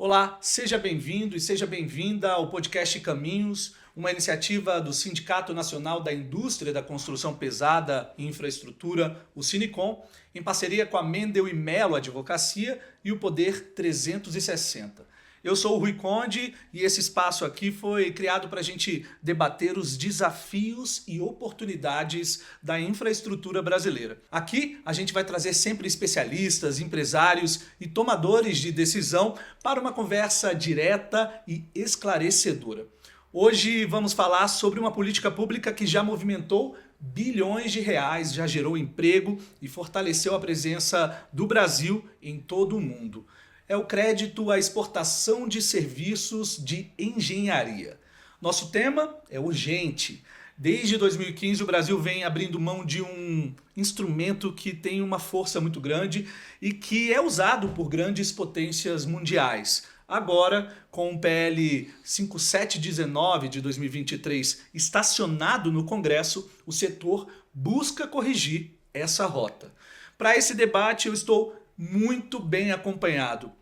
Olá, seja bem-vindo e seja bem-vinda ao podcast Caminhos, uma iniciativa do Sindicato Nacional da Indústria da Construção Pesada e Infraestrutura, o Sinicom, em parceria com a Mendel e Melo Advocacia e o Poder 360. Eu sou o Rui Conde e esse espaço aqui foi criado para a gente debater os desafios e oportunidades da infraestrutura brasileira. Aqui a gente vai trazer sempre especialistas, empresários e tomadores de decisão para uma conversa direta e esclarecedora. Hoje vamos falar sobre uma política pública que já movimentou bilhões de reais, já gerou emprego e fortaleceu a presença do Brasil em todo o mundo. É o crédito à exportação de serviços de engenharia. Nosso tema é urgente. Desde 2015, o Brasil vem abrindo mão de um instrumento que tem uma força muito grande e que é usado por grandes potências mundiais. Agora, com o PL 5719 de 2023 estacionado no Congresso, o setor busca corrigir essa rota. Para esse debate, eu estou muito bem acompanhado.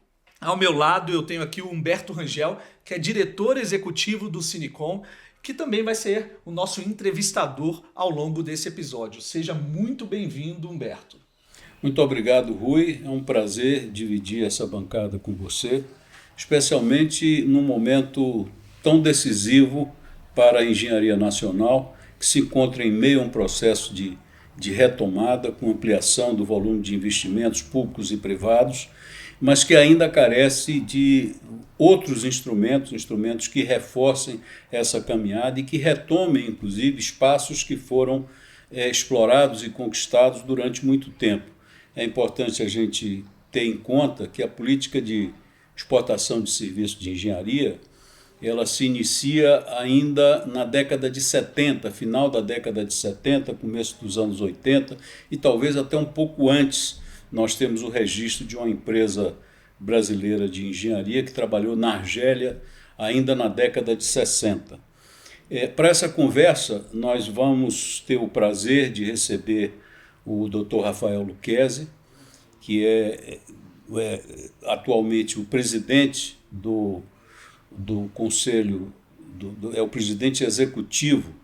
Ao meu lado eu tenho aqui o Humberto Rangel, que é diretor executivo do Sinicom, que também vai ser o nosso entrevistador ao longo desse episódio. Seja muito bem-vindo, Humberto. Muito obrigado, Rui. É um prazer dividir essa bancada com você, especialmente num momento tão decisivo para a engenharia nacional, que se encontra em meio a um processo de retomada, com ampliação do volume de investimentos públicos e privados, mas que ainda carece de outros instrumentos que reforcem essa caminhada e que retomem, inclusive, espaços que foram explorados e conquistados durante muito tempo. É importante a gente ter em conta que a política de exportação de serviços de engenharia ela se inicia ainda na década de 70, final da década de 70, começo dos anos 80, e talvez até um pouco antes nós temos o registro de uma empresa brasileira de engenharia que trabalhou na Argélia ainda na década de 60. Para essa conversa, nós vamos ter o prazer de receber o Dr. Rafael Lucchesi, que é atualmente o presidente do conselho, é o presidente executivo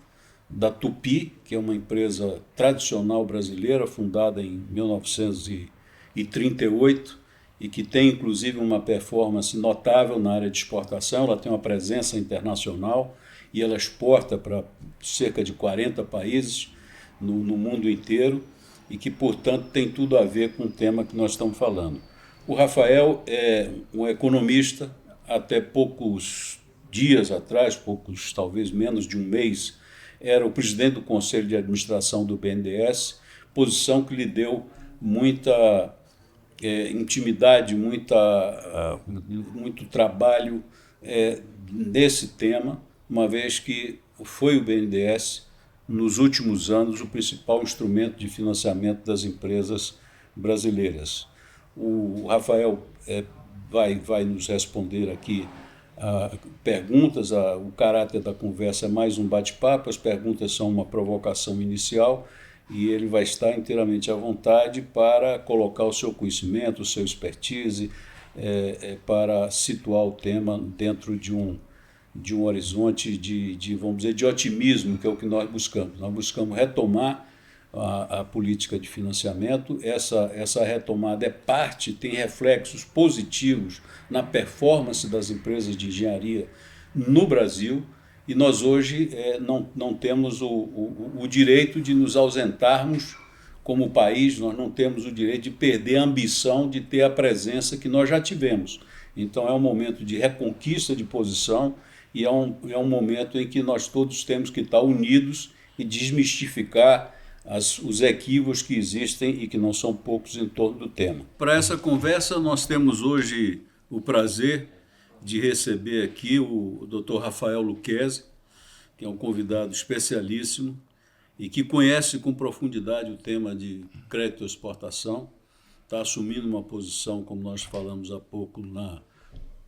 da Tupy, que é uma empresa tradicional brasileira, fundada em 1938 e que tem inclusive uma performance notável na área de exportação. Ela tem uma presença internacional e ela exporta para cerca de 40 países no mundo inteiro e que, portanto, tem tudo a ver com o tema que nós estamos falando. O Rafael é um economista. Até poucos dias atrás, talvez menos de um mês, era o presidente do Conselho de Administração do BNDES, posição que lhe deu muita intimidade, muito trabalho nesse tema, uma vez que foi o BNDES, nos últimos anos, o principal instrumento de financiamento das empresas brasileiras. O Rafael vai nos responder aqui perguntas. O caráter da conversa é mais um bate-papo, as perguntas são uma provocação inicial e ele vai estar inteiramente à vontade para colocar o seu conhecimento, o seu expertise, para situar o tema dentro de um horizonte vamos dizer, de otimismo, que é o que nós buscamos. Nós buscamos retomar a política de financiamento. Essa retomada tem reflexos positivos na performance das empresas de engenharia no Brasil, e nós hoje não temos o direito de nos ausentarmos como país, nós não temos o direito de perder a ambição de ter a presença que nós já tivemos. Então é um momento de reconquista de posição e é um momento em que nós todos temos que estar unidos e desmistificar os equívocos que existem e que não são poucos em torno do tema. Para essa conversa, nós temos hoje o prazer de receber aqui o Dr. Rafael Lucchesi, que é um convidado especialíssimo e que conhece com profundidade o tema de crédito à exportação, está assumindo uma posição, como nós falamos há pouco, na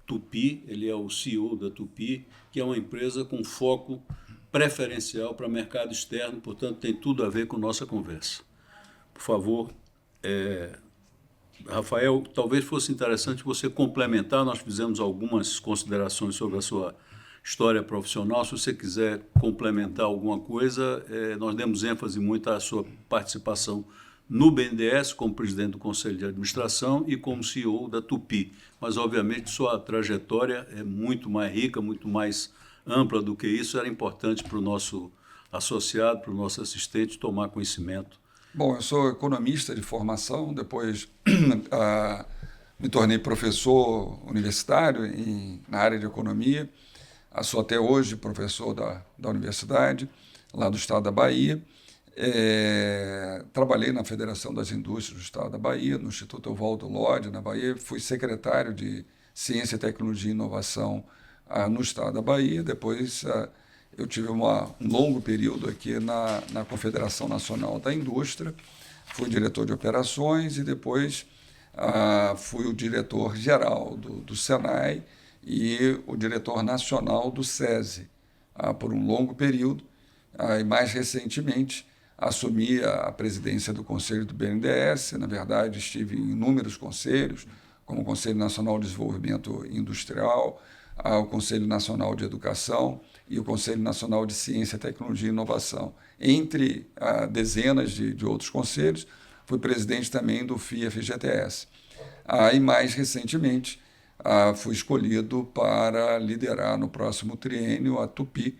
Tupy. Ele é o CEO da Tupy, que é uma empresa com foco preferencial para mercado externo, portanto tem tudo a ver com nossa conversa. Por favor, Rafael, talvez fosse interessante você complementar, nós fizemos algumas considerações sobre a sua história profissional. Se você quiser complementar alguma coisa, nós demos ênfase muito à sua participação no BNDES, como presidente do Conselho de Administração e como CEO da Tupi. Mas, obviamente, sua trajetória é muito mais rica, muito mais ampla do que isso. Era importante para o nosso associado, para o nosso assistente, tomar conhecimento. Bom, eu sou economista de formação, depois me tornei professor universitário na área de economia. Sou até hoje professor da universidade, lá do estado da Bahia. Trabalhei na Federação das Indústrias do estado da Bahia, no Instituto Evaldo Lodge, na Bahia. Fui secretário de Ciência, Tecnologia e Inovação no estado da Bahia. Depois eu tive um longo período aqui na Confederação Nacional da Indústria. Fui diretor de operações e depois fui o diretor-geral do Senai e o diretor nacional do SESI por um longo período. E mais recentemente assumi a presidência do Conselho do BNDES. Na verdade, estive em inúmeros conselhos, como o Conselho Nacional de Desenvolvimento Industrial, o Conselho Nacional de Educação e o Conselho Nacional de Ciência, Tecnologia e Inovação. Entre dezenas de outros conselhos, fui presidente também do FIA-FGTS. E mais recentemente, fui escolhido para liderar no próximo triênio a Tupi,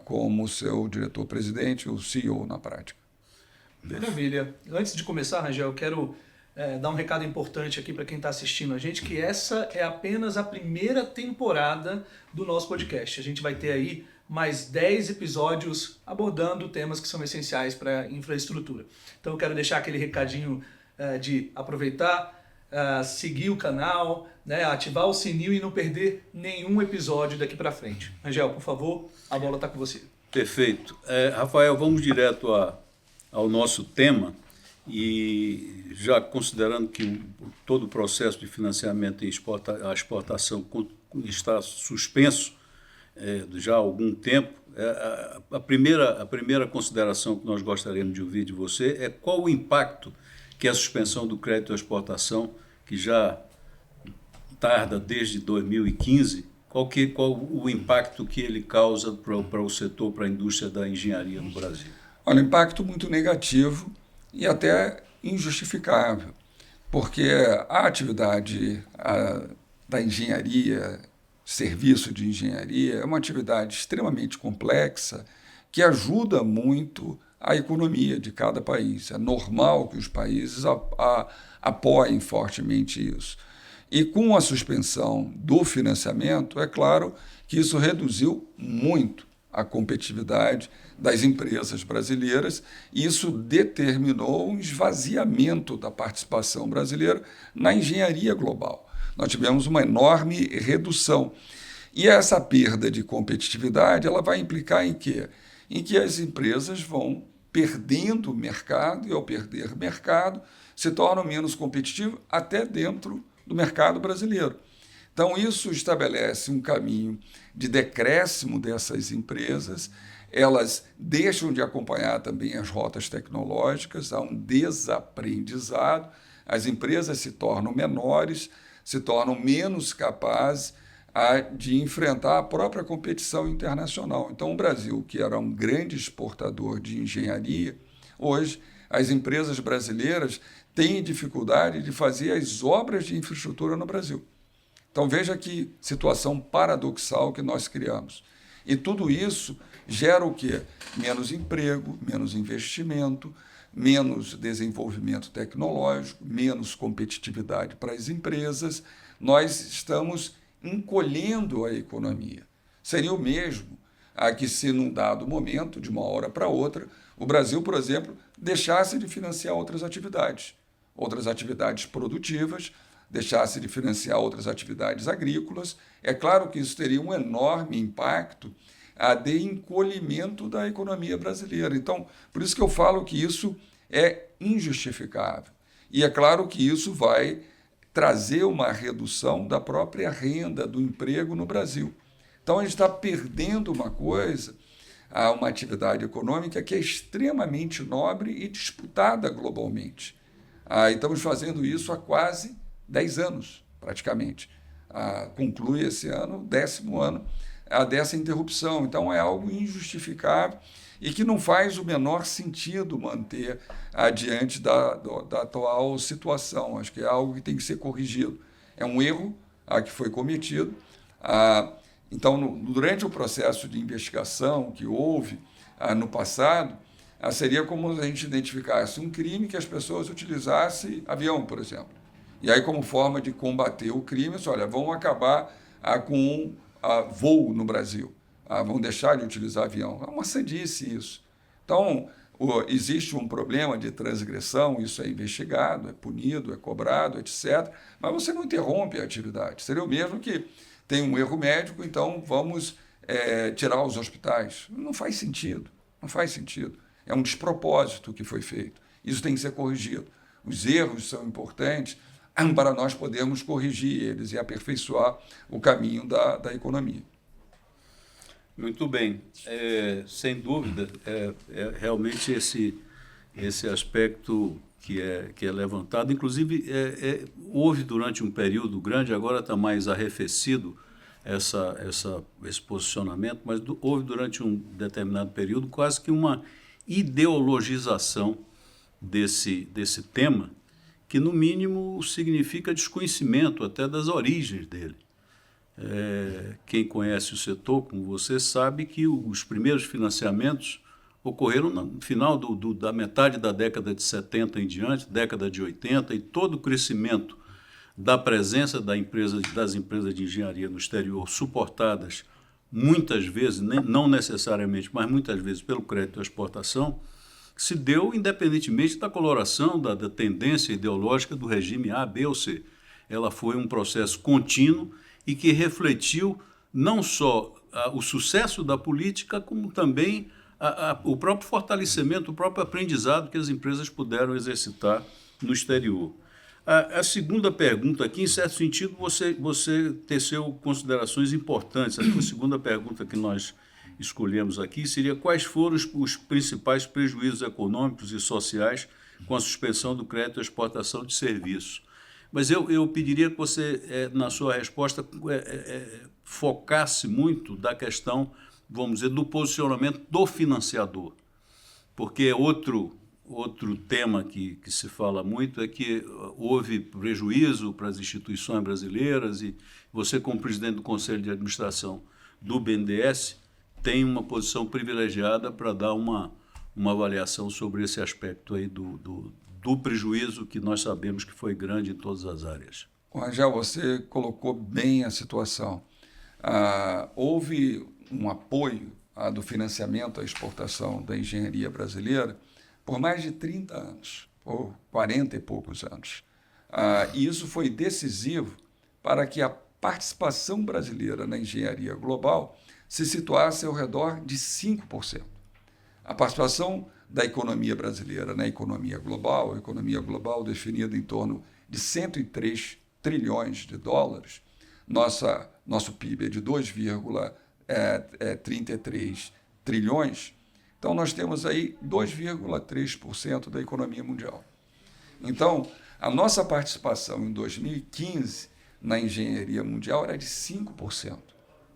como seu diretor-presidente, o CEO na prática. Maravilha. Antes de começar, Rangel, eu quero dar um recado importante aqui para quem está assistindo a gente, que essa é apenas a primeira temporada do nosso podcast. A gente vai ter aí mais 10 episódios abordando temas que são essenciais para a infraestrutura. Então eu quero deixar aquele recadinho de aproveitar, seguir o canal, né, ativar o sininho e não perder nenhum episódio daqui para frente. Rangel, por favor, a bola está com você. Perfeito. Rafael, vamos direto ao nosso tema. E já considerando que todo o processo de financiamento e a exportação está suspenso já há algum tempo, a primeira consideração que nós gostaríamos de ouvir de você é qual o impacto que a suspensão do crédito à exportação, que já tarda desde 2015, qual o impacto que ele causa para o setor, para a indústria da engenharia no Brasil? Olha, impacto muito negativo e até injustificável, porque a atividade da engenharia, serviço de engenharia, é uma atividade extremamente complexa que ajuda muito a economia de cada país. É normal que os países apoiem fortemente isso. E com a suspensão do financiamento, é claro que isso reduziu muito a competitividade das empresas brasileiras, e isso determinou um esvaziamento da participação brasileira na engenharia global. Nós tivemos uma enorme redução. E essa perda de competitividade ela vai implicar em quê? Em que as empresas vão perdendo mercado, e ao perder mercado, se tornam menos competitivas até dentro do mercado brasileiro. Então, isso estabelece um caminho de decréscimo dessas empresas, elas deixam de acompanhar também as rotas tecnológicas, há um desaprendizado, as empresas se tornam menores, se tornam menos capazes de enfrentar a própria competição internacional. Então, o Brasil, que era um grande exportador de engenharia, hoje as empresas brasileiras têm dificuldade de fazer as obras de infraestrutura no Brasil. Então, veja que situação paradoxal que nós criamos. E tudo isso gera o quê? Menos emprego, menos investimento, menos desenvolvimento tecnológico, menos competitividade para as empresas. Nós estamos encolhendo a economia. Seria o mesmo que se, num dado momento, de uma hora para outra, o Brasil, por exemplo, deixasse de financiar outras atividades produtivas, deixasse de financiar outras atividades agrícolas. É claro que isso teria um enorme impacto de encolhimento da economia brasileira. Então, por isso que eu falo que isso é injustificável. E é claro que isso vai trazer uma redução da própria renda, do emprego no Brasil. Então, a gente está perdendo uma coisa, uma atividade econômica que é extremamente nobre e disputada globalmente. E estamos fazendo isso há quase 10 anos, praticamente. Conclui esse ano, o 10º ano dessa interrupção. Então, é algo injustificável e que não faz o menor sentido manter diante da atual situação. Acho que é algo que tem que ser corrigido. É um erro que foi cometido. Então, durante o processo de investigação que houve no passado, seria como a gente identificasse um crime que as pessoas utilizassem avião, por exemplo. E aí, como forma de combater o crime, olha, vamos acabar com voo no Brasil. Vão deixar de utilizar avião. É uma sandice isso. Então, existe um problema de transgressão, isso é investigado, é punido, é cobrado, etc. Mas você não interrompe a atividade. Seria o mesmo que tem um erro médico, então vamos tirar os hospitais. Não faz sentido. Não faz sentido. É um despropósito que foi feito. Isso tem que ser corrigido. Os erros são importantes para nós podermos corrigir eles e aperfeiçoar o caminho da economia. Muito bem. Sem dúvida, realmente esse aspecto que é levantado. Inclusive, houve durante um período grande, agora está mais arrefecido esse posicionamento, mas houve durante um determinado período quase que uma ideologização desse tema, que no mínimo significa desconhecimento até das origens dele. Quem conhece o setor, como você sabe, que os primeiros financiamentos ocorreram no final da metade da década de 70 em diante, década de 80, e todo o crescimento da presença das empresas de engenharia no exterior, suportadas muitas vezes, não necessariamente, mas muitas vezes pelo crédito à exportação, se deu independentemente da coloração, da tendência ideológica do regime A, B ou C. Ela foi um processo contínuo e que refletiu não só o sucesso da política, como também o próprio fortalecimento, o próprio aprendizado que as empresas puderam exercitar no exterior. A segunda pergunta aqui, em certo sentido, você teceu considerações importantes. A segunda pergunta que nós escolhemos aqui seria: quais foram os principais prejuízos econômicos e sociais com a suspensão do crédito à exportação de serviços? Mas eu pediria que você, na sua resposta, focasse muito da questão, vamos dizer, do posicionamento do financiador. Porque outro tema que se fala muito é que houve prejuízo para as instituições brasileiras e você, como presidente do Conselho de Administração do BNDES, tem uma posição privilegiada para dar uma avaliação sobre esse aspecto aí do prejuízo que nós sabemos que foi grande em todas as áreas. Rangel, você colocou bem a situação. Houve um apoio do financiamento à exportação da engenharia brasileira por mais de 30 anos, ou 40 e poucos anos. E isso foi decisivo para que a participação brasileira na engenharia global se situasse ao redor de 5%. A participação da economia brasileira na economia global, a economia global definida em torno de 103 trilhões de dólares, nosso PIB é de 2,33 trilhões, então nós temos aí 2,3% da economia mundial. Então, a nossa participação em 2015 na engenharia mundial era de 5%,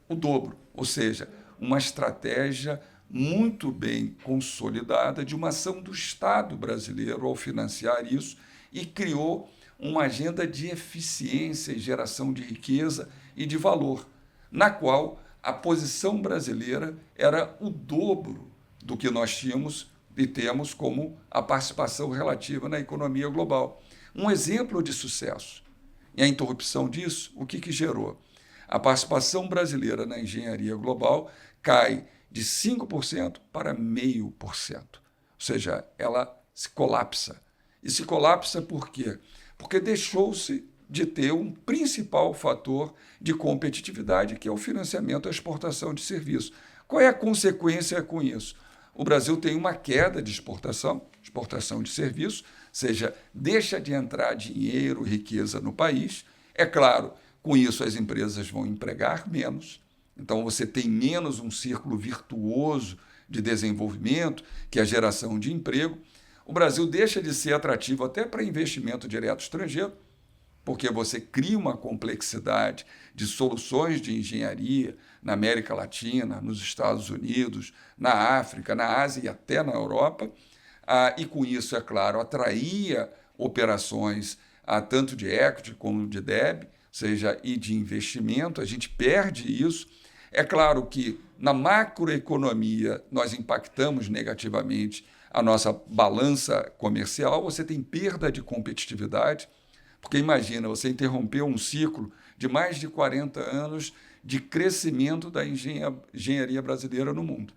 o dobro, ou seja, uma estratégia muito bem consolidada de uma ação do Estado brasileiro ao financiar isso e criou uma agenda de eficiência e geração de riqueza e de valor, na qual a posição brasileira era o dobro do que nós tínhamos e temos como a participação relativa na economia global. Um exemplo de sucesso. E a interrupção disso, o que gerou? A participação brasileira na engenharia global cai de 5% para 0,5%. Ou seja, ela se colapsa. E se colapsa por quê? Porque deixou-se de ter um principal fator de competitividade, que é o financiamento à exportação de serviços. Qual é a consequência com isso? O Brasil tem uma queda de exportação de serviços, ou seja, deixa de entrar dinheiro, riqueza no país. É claro, com isso as empresas vão empregar menos, então você tem menos um círculo virtuoso de desenvolvimento, que é a geração de emprego. o Brasil deixa de ser atrativo até para investimento direto estrangeiro, porque você cria uma complexidade de soluções de engenharia na América Latina, nos Estados Unidos, na África, na Ásia e até na Europa, e com isso, é claro, atraía operações tanto de equity como de debt, ou seja, e de investimento. A gente perde isso. É claro que na macroeconomia nós impactamos negativamente a nossa balança comercial, você tem perda de competitividade, porque imagina, você interrompeu um ciclo de mais de 40 anos de crescimento da engenharia brasileira no mundo.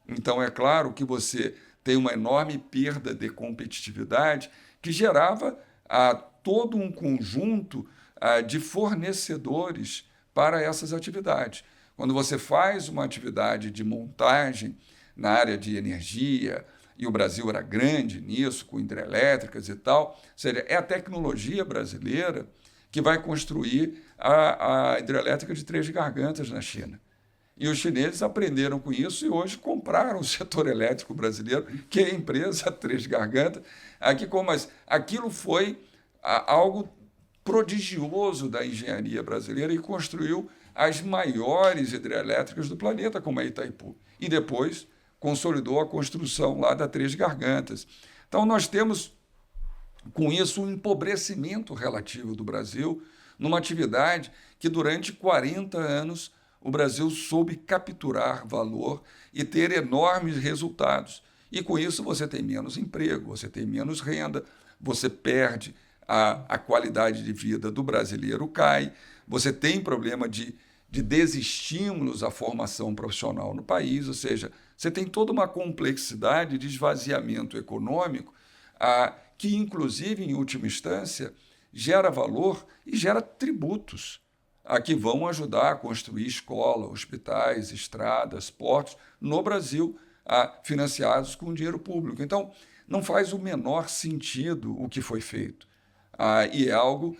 Então, é claro que você tem uma enorme perda de competitividade que gerava todo um conjunto de fornecedores para essas atividades. Quando você faz uma atividade de montagem na área de energia, e o Brasil era grande nisso, com hidrelétricas e tal, ou seja, é a tecnologia brasileira que vai construir a hidrelétrica de Três Gargantas na China. E os chineses aprenderam com isso e hoje compraram o setor elétrico brasileiro, que é a empresa Três Gargantas. Mas aquilo foi algo prodigioso da engenharia brasileira e construiu as maiores hidrelétricas do planeta, como a Itaipu. E depois consolidou a construção lá da Três Gargantas. Então, nós temos, com isso, um empobrecimento relativo do Brasil numa atividade que, durante 40 anos, o Brasil soube capturar valor e ter enormes resultados. E, com isso, você tem menos emprego, você tem menos renda, você perde a qualidade de vida do brasileiro cai, você tem problema de desestímulos à formação profissional no país, ou seja, você tem toda uma complexidade de esvaziamento econômico que, inclusive, em última instância, gera valor e gera tributos que vão ajudar a construir escola, hospitais, estradas, portos no Brasil, financiados com dinheiro público. Então, não faz o menor sentido o que foi feito. E é algo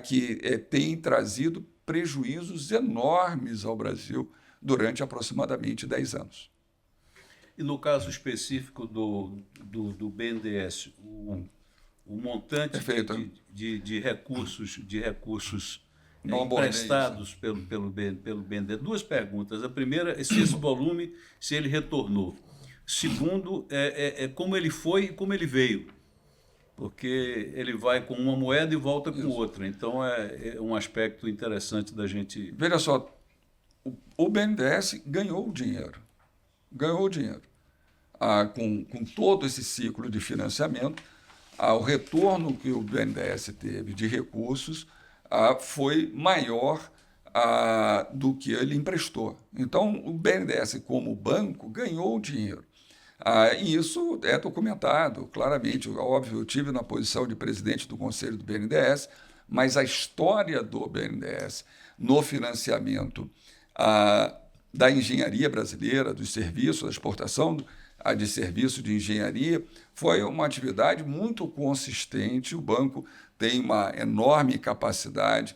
que tem trazido prejuízos enormes ao Brasil durante aproximadamente 10 anos. E no caso específico do BNDES, o montante de recursos emprestados pelo BNDES. Duas perguntas. A primeira é se esse volume, se ele retornou. Segundo, como ele foi e como ele veio. Porque ele vai com uma moeda e volta com outra. Então, é um aspecto interessante da gente... Veja só, o BNDES ganhou dinheiro. Com todo esse ciclo de financiamento, o retorno que o BNDES teve de recursos foi maior do que ele emprestou. Então, o BNDES, como banco, ganhou dinheiro. E isso é documentado claramente. Óbvio, eu estive na posição de presidente do Conselho do BNDES, mas a história do BNDES no financiamento da engenharia brasileira, dos serviços, da exportação de serviços de engenharia, foi uma atividade muito consistente. O banco tem uma enorme capacidade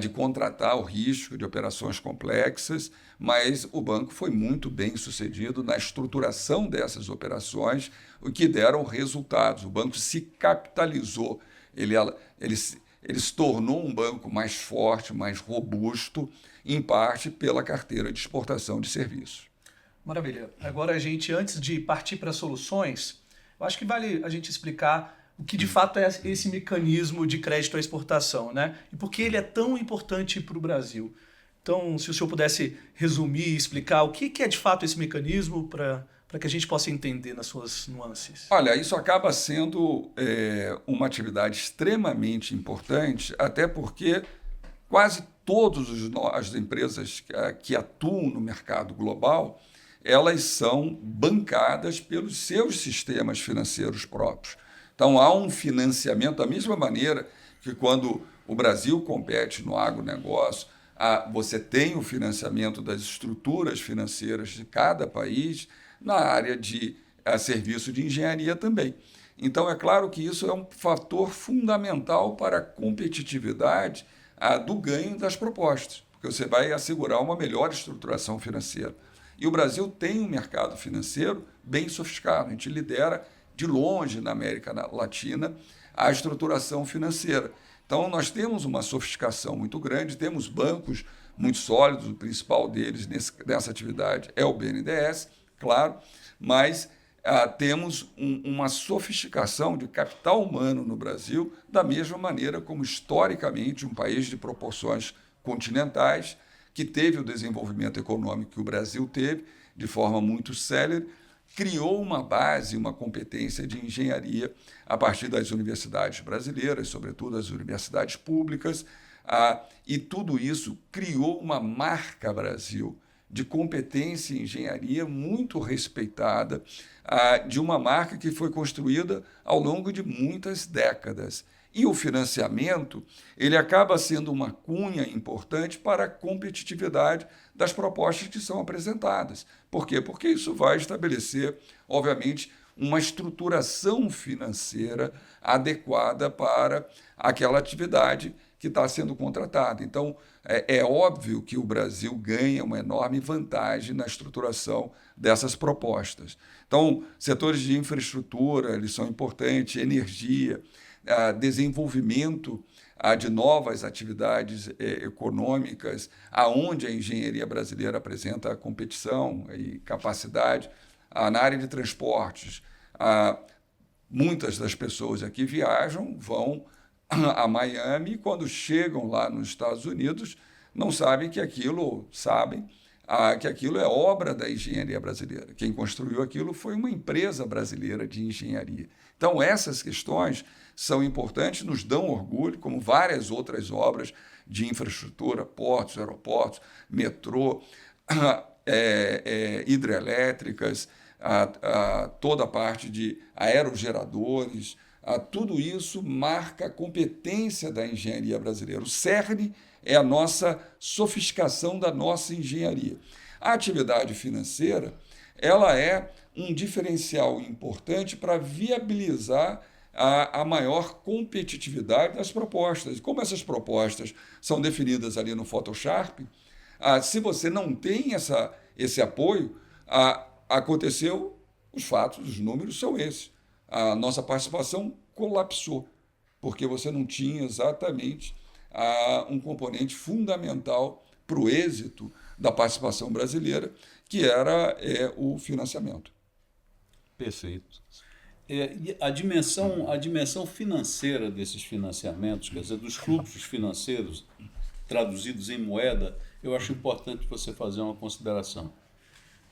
de contratar o risco de operações complexas, mas o banco foi muito bem sucedido na estruturação dessas operações, o que deram resultados. O banco se capitalizou, ele se tornou um banco mais forte, mais robusto, em parte pela carteira de exportação de serviços. Maravilha. Agora, antes de partir para soluções, eu acho que vale a gente explicar o que de fato é esse mecanismo de crédito à exportação, né? E por que ele é tão importante para o Brasil. Então, se o senhor pudesse resumir e explicar o que é de fato esse mecanismo para que a gente possa entender nas suas nuances. Olha, isso acaba sendo uma atividade extremamente importante, até porque quase todas as empresas que atuam no mercado global, elas são bancadas pelos seus sistemas financeiros próprios. Então, há um financiamento, da mesma maneira que quando o Brasil compete no agronegócio, você tem o financiamento das estruturas financeiras de cada país na área de serviço de engenharia também. Então, é claro que isso é um fator fundamental para a competitividade do ganho das propostas, porque você vai assegurar uma melhor estruturação financeira. E o Brasil tem um mercado financeiro bem sofisticado, a gente lidera de longe, na América Latina, a estruturação financeira. Então, nós temos uma sofisticação muito grande, temos bancos muito sólidos, o principal deles nessa atividade é o BNDES, claro, mas temos uma sofisticação de capital humano no Brasil, da mesma maneira como, historicamente, um país de proporções continentais, que teve o desenvolvimento econômico que o Brasil teve, de forma muito célere, criou uma base, uma competência de engenharia a partir das universidades brasileiras, sobretudo as universidades públicas, e tudo isso criou uma marca Brasil de competência em engenharia muito respeitada, de uma marca que foi construída ao longo de muitas décadas. E o financiamento, ele acaba sendo uma cunha importante para a competitividade das propostas que são apresentadas. Por quê? Porque isso vai estabelecer, obviamente, uma estruturação financeira adequada para aquela atividade que está sendo contratada. Então, é óbvio que o Brasil ganha uma enorme vantagem na estruturação dessas propostas. Então, setores de infraestrutura, eles são importantes, energia, desenvolvimento de novas atividades econômicas, aonde a engenharia brasileira apresenta competição e capacidade. Na área de transportes, muitas das pessoas aqui viajam, vão a Miami, e quando chegam lá nos Estados Unidos, não sabem que aquilo é obra da engenharia brasileira. Quem construiu aquilo foi uma empresa brasileira de engenharia. Então, essas questões são importantes, nos dão orgulho, como várias outras obras de infraestrutura, portos, aeroportos, metrô, hidrelétricas, toda a parte de aerogeradores, tudo isso marca a competência da engenharia brasileira. O cerne é a nossa sofisticação da nossa engenharia. A atividade financeira, ela é um diferencial importante para viabilizar a maior competitividade das propostas. Como essas propostas são definidas ali no Photoshop, se você não tem esse apoio, aconteceu os fatos, os números são esses. A nossa participação colapsou, porque você não tinha exatamente um componente fundamental para o êxito da participação brasileira, que era o financiamento. Perfeito. E a dimensão financeira desses financiamentos, quer dizer, dos fluxos financeiros traduzidos em moeda, eu acho importante você fazer uma consideração.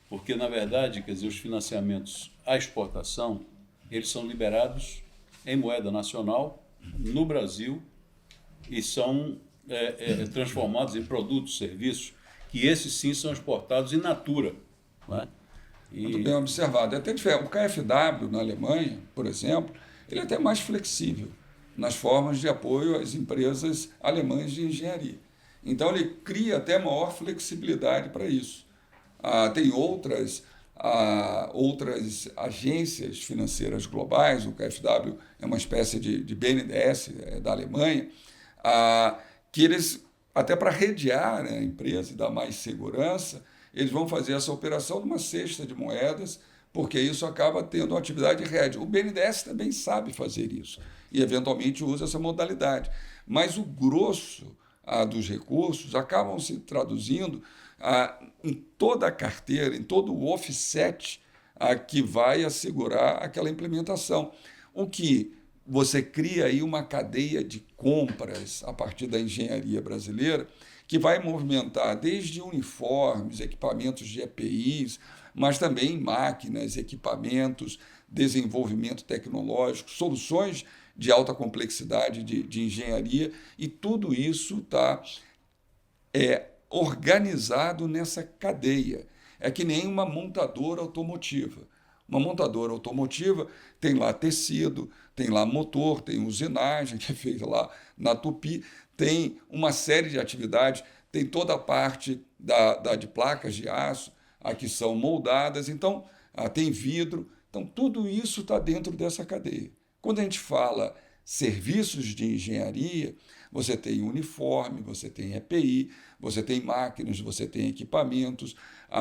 Porque, na verdade, quer dizer, os financiamentos à exportação, eles são liberados em moeda nacional, no Brasil, e são transformados em produtos, serviços, que esses sim são exportados in natura. Não é? Muito bem observado. É até diferente. O KfW, na Alemanha, por exemplo, ele é até mais flexível nas formas de apoio às empresas alemãs de engenharia. Então, ele cria até maior flexibilidade para isso. Tem outras agências financeiras globais, o KfW é uma espécie de BNDES da Alemanha, que eles, até para redear, né, a empresa e dar mais segurança, eles vão fazer essa operação numa cesta de moedas, porque isso acaba tendo uma atividade rede. O BNDES também sabe fazer isso e, eventualmente, usa essa modalidade. Mas o grosso dos recursos acabam se traduzindo em toda a carteira, em todo o offset que vai assegurar aquela implementação. O que você cria aí uma cadeia de compras a partir da engenharia brasileira que vai movimentar desde uniformes, equipamentos de EPIs, mas também máquinas, equipamentos, desenvolvimento tecnológico, soluções de alta complexidade de engenharia, e tudo isso está organizado nessa cadeia. É que nem uma montadora automotiva. Uma montadora automotiva tem lá tecido, tem lá motor, tem usinagem, que é feita lá na Tupi, tem uma série de atividades, tem toda a parte de placas de aço, que são moldadas, então tem vidro. Então, tudo isso está dentro dessa cadeia. Quando a gente fala serviços de engenharia, você tem uniforme, você tem EPI, você tem máquinas, você tem equipamentos,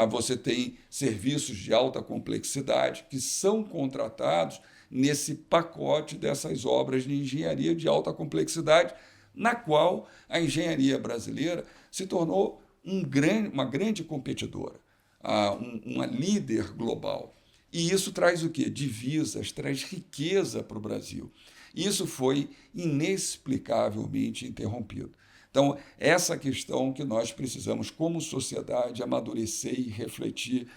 você tem serviços de alta complexidade que são contratados nesse pacote dessas obras de engenharia de alta complexidade, na qual a engenharia brasileira se tornou uma grande competidora, uma líder global. E isso traz o quê? Divisas, traz riqueza para o Brasil. Isso foi inexplicavelmente interrompido. Então, essa questão que nós precisamos, como sociedade, amadurecer e refletir,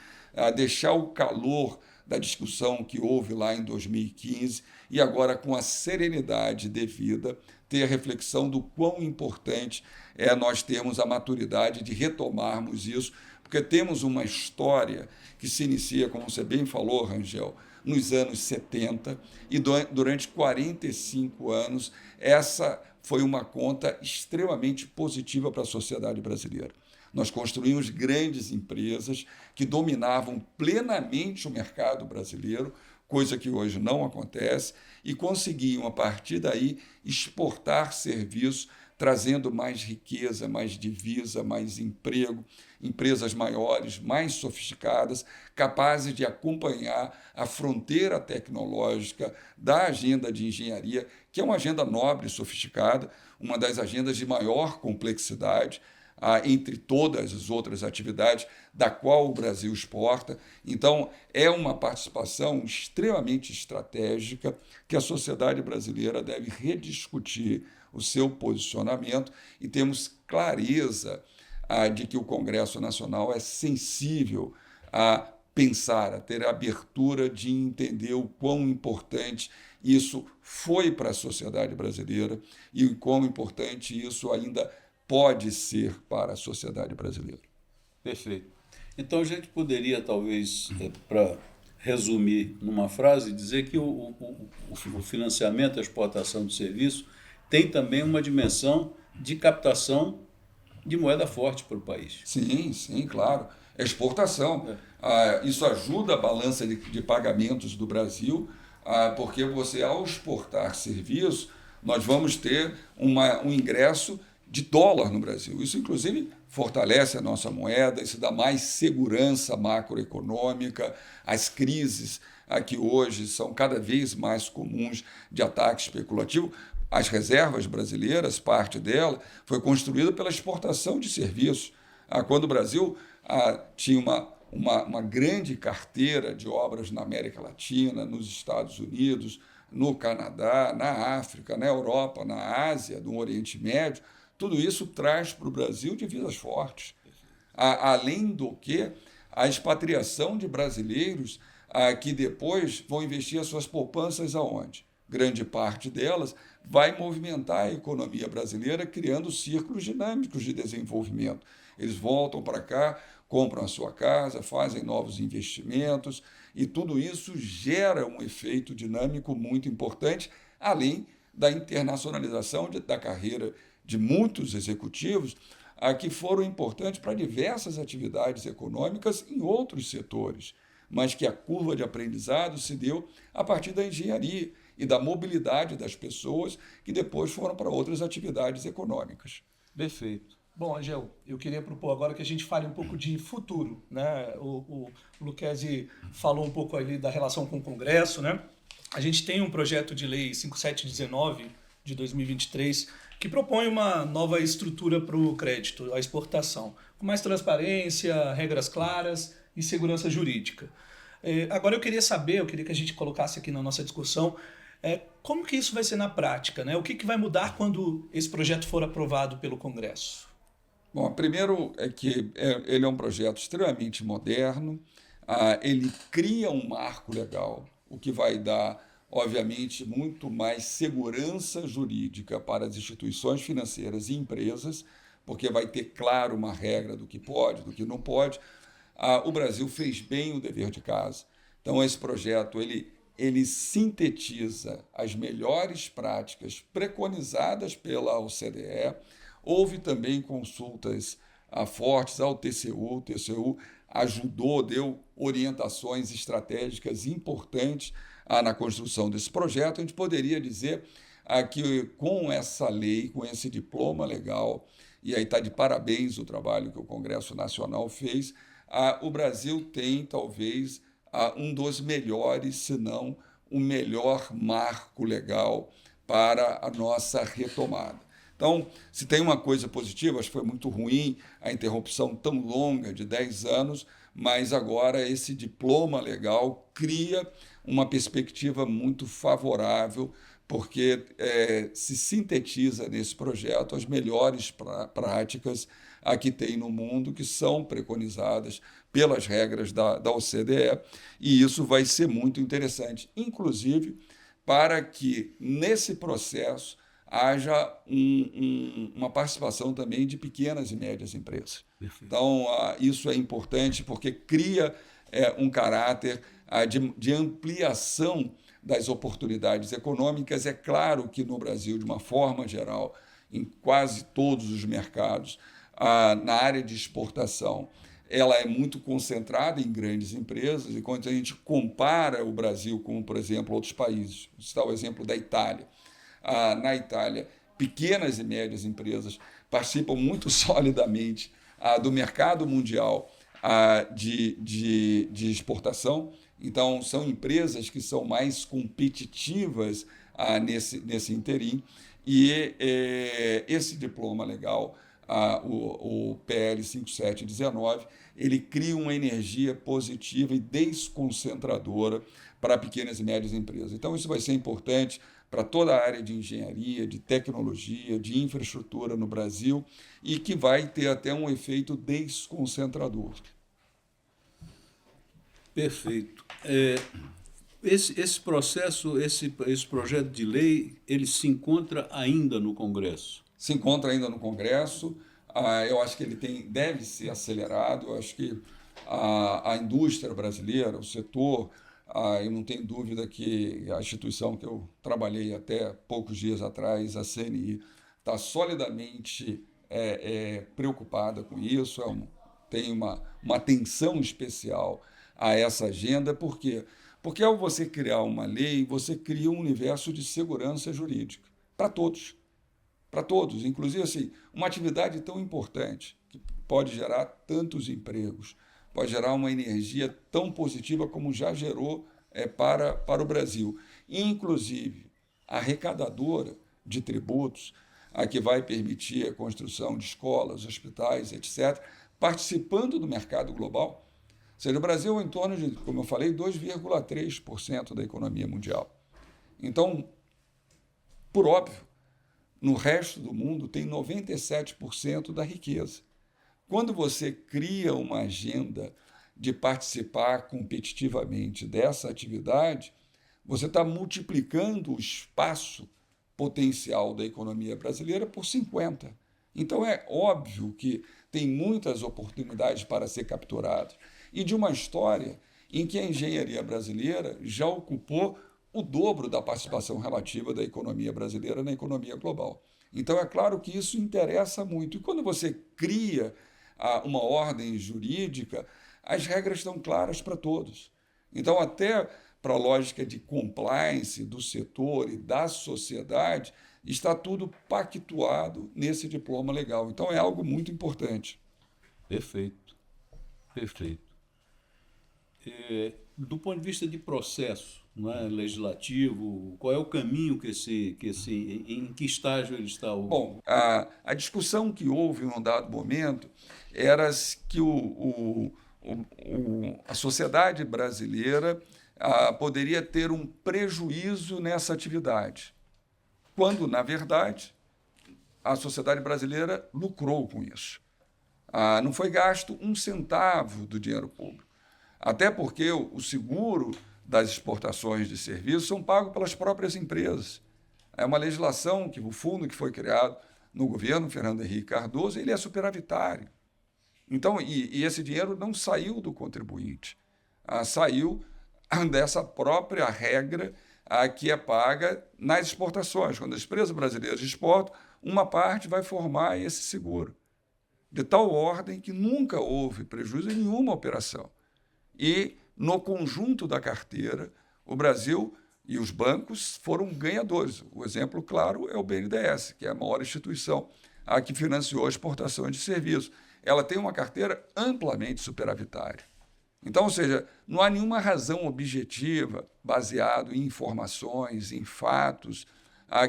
deixar o calor da discussão que houve lá em 2015 e agora, com a serenidade devida, ter a reflexão do quão importante é nós termos a maturidade de retomarmos isso, porque temos uma história que se inicia, como você bem falou, Rangel, nos anos 70, e durante 45 anos essa foi uma conta extremamente positiva para a sociedade brasileira. Nós construímos grandes empresas que dominavam plenamente o mercado brasileiro, coisa que hoje não acontece, e conseguiam, a partir daí, exportar serviços, trazendo mais riqueza, mais divisa, mais emprego, empresas maiores, mais sofisticadas, capazes de acompanhar a fronteira tecnológica da agenda de engenharia, que é uma agenda nobre e sofisticada, uma das agendas de maior complexidade, entre todas as outras atividades da qual o Brasil exporta. Então, é uma participação extremamente estratégica que a sociedade brasileira deve rediscutir o seu posicionamento e temos clareza de que o Congresso Nacional é sensível a pensar, a ter a abertura de entender o quão importante isso foi para a sociedade brasileira e o quão importante isso ainda pode ser para a sociedade brasileira. Perfeito. Então a gente poderia, talvez, para resumir numa frase, dizer que o financiamento e a exportação de serviço tem também uma dimensão de captação de moeda forte para o país. Sim, sim, claro. Exportação. Isso ajuda a balança de pagamentos do Brasil, porque você, ao exportar serviços, nós vamos ter um ingresso de dólar no Brasil. Isso, inclusive, fortalece a nossa moeda, isso dá mais segurança macroeconômica. As crises que hoje são cada vez mais comuns de ataque especulativo. As reservas brasileiras, parte dela, foi construída pela exportação de serviços. Quando o Brasil tinha uma grande carteira de obras na América Latina, nos Estados Unidos, no Canadá, na África, na Europa, na Ásia, no Oriente Médio, tudo isso traz para o Brasil divisas fortes. Além do que, a expatriação de brasileiros que depois vão investir as suas poupanças aonde? Grande parte delas vai movimentar a economia brasileira, criando círculos dinâmicos de desenvolvimento. Eles voltam para cá, compram a sua casa, fazem novos investimentos, e tudo isso gera um efeito dinâmico muito importante, além da internacionalização da carreira de muitos executivos que foram importantes para diversas atividades econômicas em outros setores, mas que a curva de aprendizado se deu a partir da engenharia e da mobilidade das pessoas que depois foram para outras atividades econômicas. Perfeito. Bom, Angel, eu queria propor agora que a gente fale um pouco de futuro, né? O Lucchesi falou um pouco ali da relação com o Congresso, né? A gente tem um projeto de lei 5719 de 2023 que propõe uma nova estrutura para o crédito, a exportação, com mais transparência, regras claras e segurança jurídica. Agora eu queria que a gente colocasse aqui na nossa discussão como que isso vai ser na prática, né? O que vai mudar quando esse projeto for aprovado pelo Congresso? Bom, primeiro é que ele é um projeto extremamente moderno, ele cria um marco legal, o que vai dar, obviamente, muito mais segurança jurídica para as instituições financeiras e empresas, porque vai ter, claro, uma regra do que pode, do que não pode. O Brasil fez bem o dever de casa. Então, esse projeto ele sintetiza as melhores práticas preconizadas pela OCDE. Houve também consultas fortes ao TCU. O TCU ajudou, deu orientações estratégicas importantes na construção desse projeto. A gente poderia dizer que com essa lei, com esse diploma legal, e aí está de parabéns o trabalho que o Congresso Nacional fez, o Brasil tem talvez um dos melhores, se não o melhor marco legal para a nossa retomada. Então, se tem uma coisa positiva, acho que foi muito ruim a interrupção tão longa de 10 anos, mas agora esse diploma legal cria uma perspectiva muito favorável, porque se sintetiza nesse projeto as melhores práticas que tem no mundo, que são preconizadas pelas regras da OCDE, e isso vai ser muito interessante, inclusive para que nesse processo haja uma participação também de pequenas e médias empresas. Perfeito. Então, isso é importante porque cria um caráter de ampliação das oportunidades econômicas. É claro que no Brasil, de uma forma geral, em quase todos os mercados, na área de exportação, ela é muito concentrada em grandes empresas, e quando a gente compara o Brasil com, por exemplo, outros países, vou citar o exemplo da Itália. Na Itália, pequenas e médias empresas participam muito solidamente do mercado mundial de exportação. Então, são empresas que são mais competitivas nesse interim. E esse diploma legal, o PL 5719, ele cria uma energia positiva e desconcentradora para pequenas e médias empresas. Então, isso vai ser importante para toda a área de engenharia, de tecnologia, de infraestrutura no Brasil, e que vai ter até um efeito desconcentrador. Perfeito. Esse processo, esse projeto de lei, ele se encontra ainda no Congresso? Se encontra ainda no Congresso. Eu acho que ele deve ser acelerado. Eu acho que a indústria brasileira, o setor, eu não tenho dúvida que a instituição que eu trabalhei até poucos dias atrás, a CNI, está solidamente preocupada com isso, tem uma atenção especial a essa agenda. Por quê? Porque ao você criar uma lei, você cria um universo de segurança jurídica para todos. Para todos, inclusive assim, uma atividade tão importante, que pode gerar tantos empregos, pode gerar uma energia tão positiva como já gerou para o Brasil. Inclusive, arrecadadora de tributos, a que vai permitir a construção de escolas, hospitais, etc., participando do mercado global. Ou seja, o Brasil é em torno de, como eu falei, 2,3% da economia mundial. Então, por óbvio, no resto do mundo tem 97% da riqueza. Quando você cria uma agenda de participar competitivamente dessa atividade, você está multiplicando o espaço potencial da economia brasileira por 50. Então é óbvio que tem muitas oportunidades para ser capturadas. E de uma história em que a engenharia brasileira já ocupou o dobro da participação relativa da economia brasileira na economia global. Então é claro que isso interessa muito. E quando você cria uma ordem jurídica, as regras estão claras para todos. Então, até para a lógica de compliance do setor e da sociedade, está tudo pactuado nesse diploma legal. Então, é algo muito importante. Perfeito. Perfeito. Do ponto de vista de processo, não é, legislativo, qual é o caminho em que estágio ele está? Bom, a discussão que houve num dado momento era que a sociedade brasileira poderia ter um prejuízo nessa atividade, quando, na verdade, a sociedade brasileira lucrou com isso. Não foi gasto um centavo do dinheiro público. Até porque o seguro das exportações de serviços são pagos pelas próprias empresas. É uma legislação que o fundo que foi criado no governo Fernando Henrique Cardoso, ele é superavitário. Então, e esse dinheiro não saiu do contribuinte, saiu dessa própria regra que é paga nas exportações. Quando as empresas brasileiras exportam, uma parte vai formar esse seguro, de tal ordem que nunca houve prejuízo em nenhuma operação. E, no conjunto da carteira, o Brasil e os bancos foram ganhadores. O exemplo claro é o BNDES, que é a maior instituição que financiou a exportação de serviços. Ela tem uma carteira amplamente superavitária. Então, ou seja, não há nenhuma razão objetiva baseada em informações, em fatos,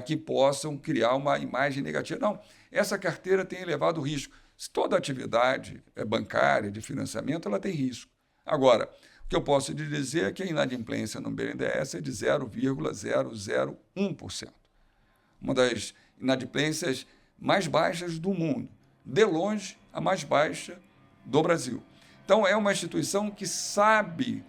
que possam criar uma imagem negativa. Não, essa carteira tem elevado risco. Toda atividade bancária, de financiamento, ela tem risco. Agora, o que eu posso te dizer é que a inadimplência no BNDES é de 0,001%. Uma das inadimplências mais baixas do mundo. De longe, a mais baixa do Brasil. Então, é uma instituição que sabe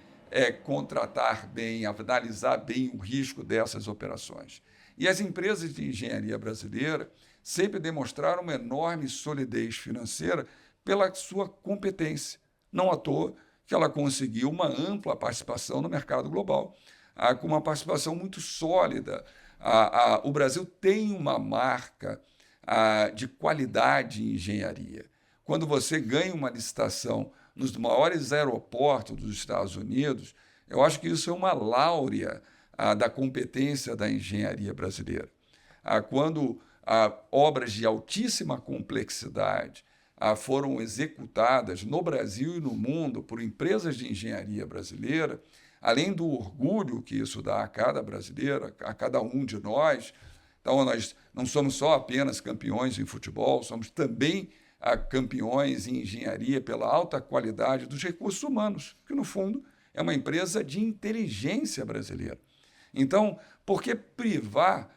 contratar bem, analisar bem o risco dessas operações. E as empresas de engenharia brasileira sempre demonstraram uma enorme solidez financeira pela sua competência. Não à toa que ela conseguiu uma ampla participação no mercado global, com uma participação muito sólida. O Brasil tem uma marca de qualidade em engenharia. Quando você ganha uma licitação nos maiores aeroportos dos Estados Unidos, eu acho que isso é uma láurea da competência da engenharia brasileira. Quando obras de altíssima complexidade foram executadas no Brasil e no mundo por empresas de engenharia brasileira, além do orgulho que isso dá a cada brasileiro, a cada um de nós. Então, nós não somos só apenas campeões em futebol, somos também campeões em engenharia pela alta qualidade dos recursos humanos, que, no fundo, é uma empresa de inteligência brasileira. Então, por que privar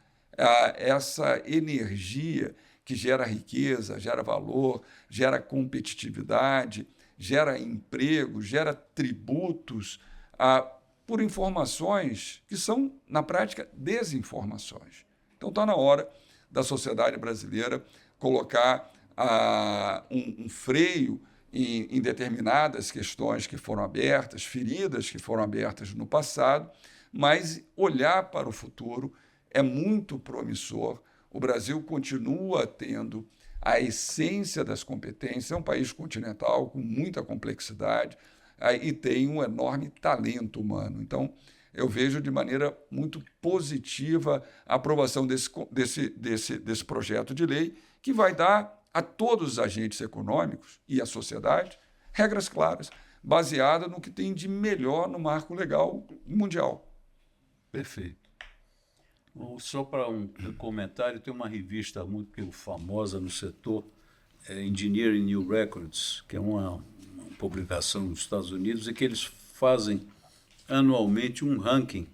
essa energia que gera riqueza, gera valor, gera competitividade, gera emprego, gera tributos, por informações que são, na prática, desinformações? Então, está na hora da sociedade brasileira colocar um freio em determinadas questões que foram abertas, feridas que foram abertas no passado, mas olhar para o futuro é muito promissor. O Brasil continua tendo a essência das competências, é um país continental com muita complexidade e tem um enorme talento humano. Então, eu vejo de maneira muito positiva a aprovação desse projeto de lei, que vai dar a todos os agentes econômicos e à sociedade regras claras, baseadas no que tem de melhor no marco legal mundial. Perfeito. Só para um comentário, tem uma revista muito famosa no setor, Engineering New Records, que é uma publicação nos Estados Unidos, e que eles fazem anualmente um ranking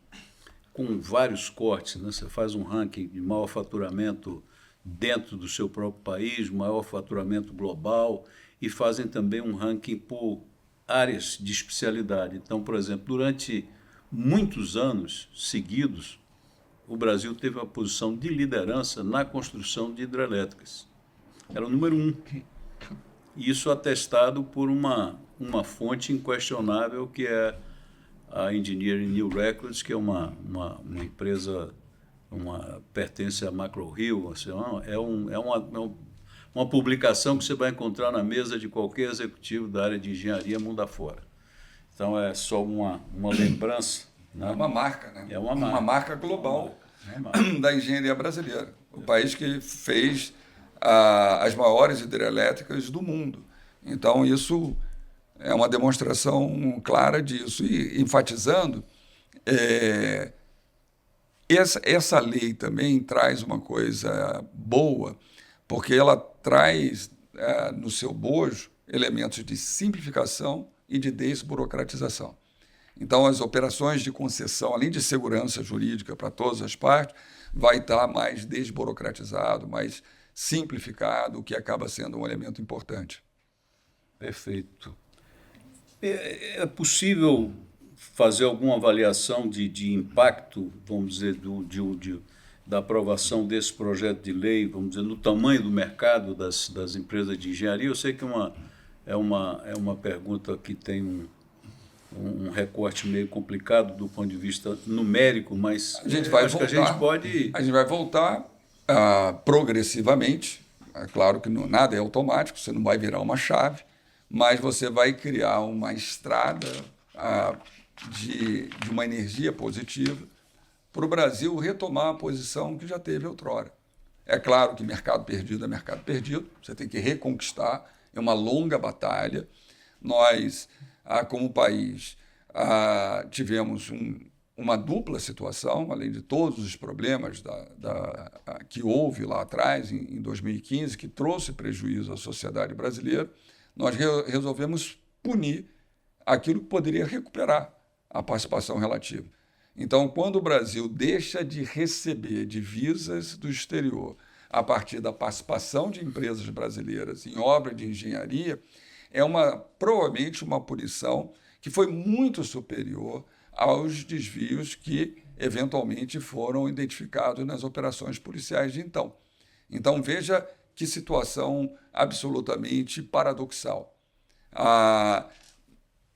com vários cortes, né? Você faz um ranking de maior faturamento dentro do seu próprio país, maior faturamento global, e fazem também um ranking por áreas de especialidade. Então, por exemplo, durante muitos anos seguidos, o Brasil teve a posição de liderança na construção de hidrelétricas. Era o número 1. Isso atestado por uma fonte inquestionável, que é a Engineering New Records, que é uma empresa, pertence à Macro Hill. Assim, é uma publicação que você vai encontrar na mesa de qualquer executivo da área de engenharia mundo afora. Então, é só uma lembrança. Né? É uma marca, né? É uma marca global da engenharia brasileira. O país que fez as maiores hidrelétricas do mundo. Então, isso é uma demonstração clara disso. E enfatizando, essa lei também traz uma coisa boa, porque ela traz no seu bojo elementos de simplificação e de desburocratização. Então, as operações de concessão, além de segurança jurídica para todas as partes, vai estar mais desburocratizado, mais simplificado, o que acaba sendo um elemento importante. Perfeito. É possível fazer alguma avaliação de impacto, vamos dizer, da aprovação desse projeto de lei, vamos dizer, no tamanho do mercado das empresas de engenharia? Eu sei que é uma pergunta que tem um recorte meio complicado do ponto de vista numérico, mas a gente vai voltar progressivamente. É claro que nada é automático, você não vai virar uma chave, mas você vai criar uma estrada de uma energia positiva para o Brasil retomar a posição que já teve outrora. É claro que mercado perdido é mercado perdido, você tem que reconquistar, é uma longa batalha. Nós como país, tivemos uma dupla situação, além de todos os problemas que houve lá atrás, em 2015, que trouxe prejuízo à sociedade brasileira. Nós resolvemos punir aquilo que poderia recuperar a participação relativa. Então, quando o Brasil deixa de receber divisas do exterior a partir da participação de empresas brasileiras em obra de engenharia, provavelmente uma punição que foi muito superior aos desvios que eventualmente foram identificados nas operações policiais de então. Então, veja que situação absolutamente paradoxal.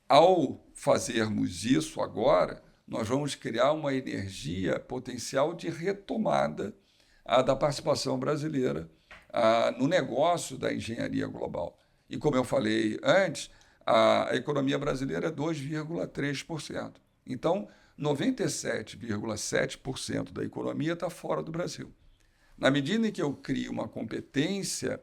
Ao fazermos isso agora, nós vamos criar uma energia potencial de retomada da participação brasileira no negócio da engenharia global. E, como eu falei antes, a economia brasileira é 2,3%. Então, 97,7% da economia está fora do Brasil. Na medida em que eu crio uma competência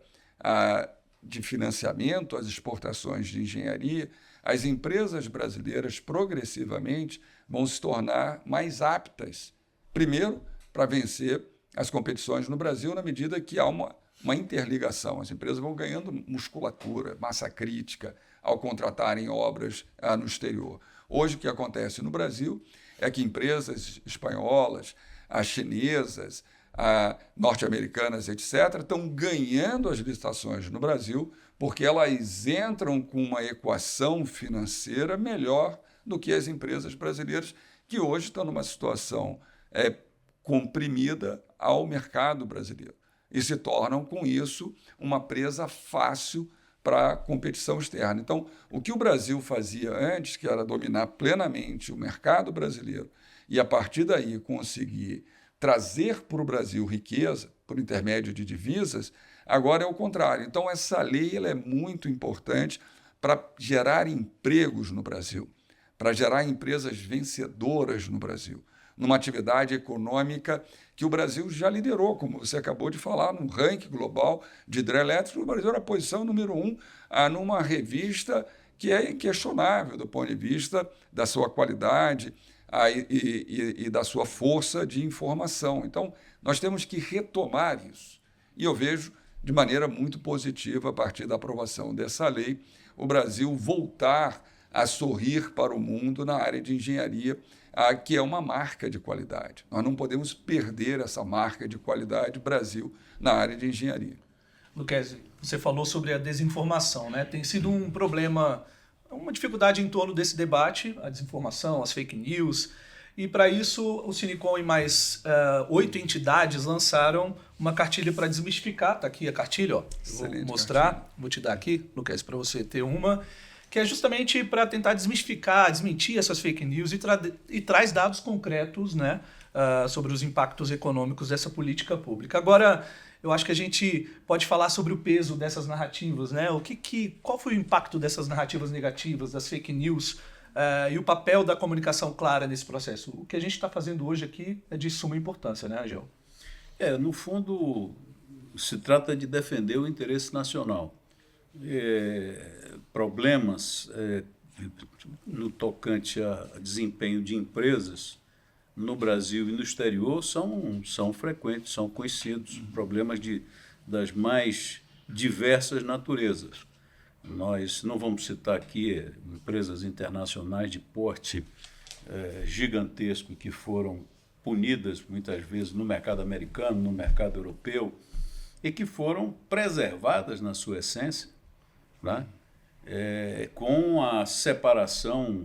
de financiamento às exportações de engenharia, as empresas brasileiras progressivamente vão se tornar mais aptas, primeiro, para vencer as competições no Brasil, na medida que há uma interligação. As empresas vão ganhando musculatura, massa crítica, ao contratarem obras no exterior. Hoje, o que acontece no Brasil é que empresas espanholas, as chinesas, norte-americanas, etc., estão ganhando as licitações no Brasil porque elas entram com uma equação financeira melhor do que as empresas brasileiras, que hoje estão numa situação comprimida ao mercado brasileiro e se tornam, com isso, uma presa fácil para a competição externa. Então, o que o Brasil fazia antes, que era dominar plenamente o mercado brasileiro e, a partir daí, conseguir trazer para o Brasil riqueza por intermédio de divisas, agora é o contrário. Então, essa lei ela é muito importante para gerar empregos no Brasil, para gerar empresas vencedoras no Brasil, numa atividade econômica que o Brasil já liderou, como você acabou de falar, no ranking global de hidrelétricos. O Brasil era a posição número 1 numa revista que é inquestionável do ponto de vista da sua qualidade e da sua força de informação. Então, nós temos que retomar isso. E eu vejo de maneira muito positiva, a partir da aprovação dessa lei, o Brasil voltar a sorrir para o mundo na área de engenharia, que é uma marca de qualidade. Nós não podemos perder essa marca de qualidade Brasil na área de engenharia. Lucchesi, você falou sobre a desinformação, né? Tem sido um problema, uma dificuldade em torno desse debate, a desinformação, as fake news. E para isso, o Cinicom e mais 8 entidades lançaram uma cartilha para desmistificar. Está aqui a cartilha, ó. Vou mostrar, cartilha. Vou te dar aqui, Lucchesi, para você ter uma, que é justamente para tentar desmistificar, desmentir essas fake news e traz dados concretos, né, sobre os impactos econômicos dessa política pública. Agora, eu acho que a gente pode falar sobre o peso dessas narrativas, né? Qual foi o impacto dessas narrativas negativas, das fake news, e o papel da comunicação clara nesse processo? O que a gente está fazendo hoje aqui é de suma importância, né, Angel? No fundo, se trata de defender o interesse nacional. Problemas no tocante a desempenho de empresas no Brasil e no exterior são frequentes, são conhecidos, problemas das mais diversas naturezas. Nós não vamos citar aqui empresas internacionais de porte gigantesco que foram punidas muitas vezes no mercado americano, no mercado europeu, e que foram preservadas na sua essência, né? Com a separação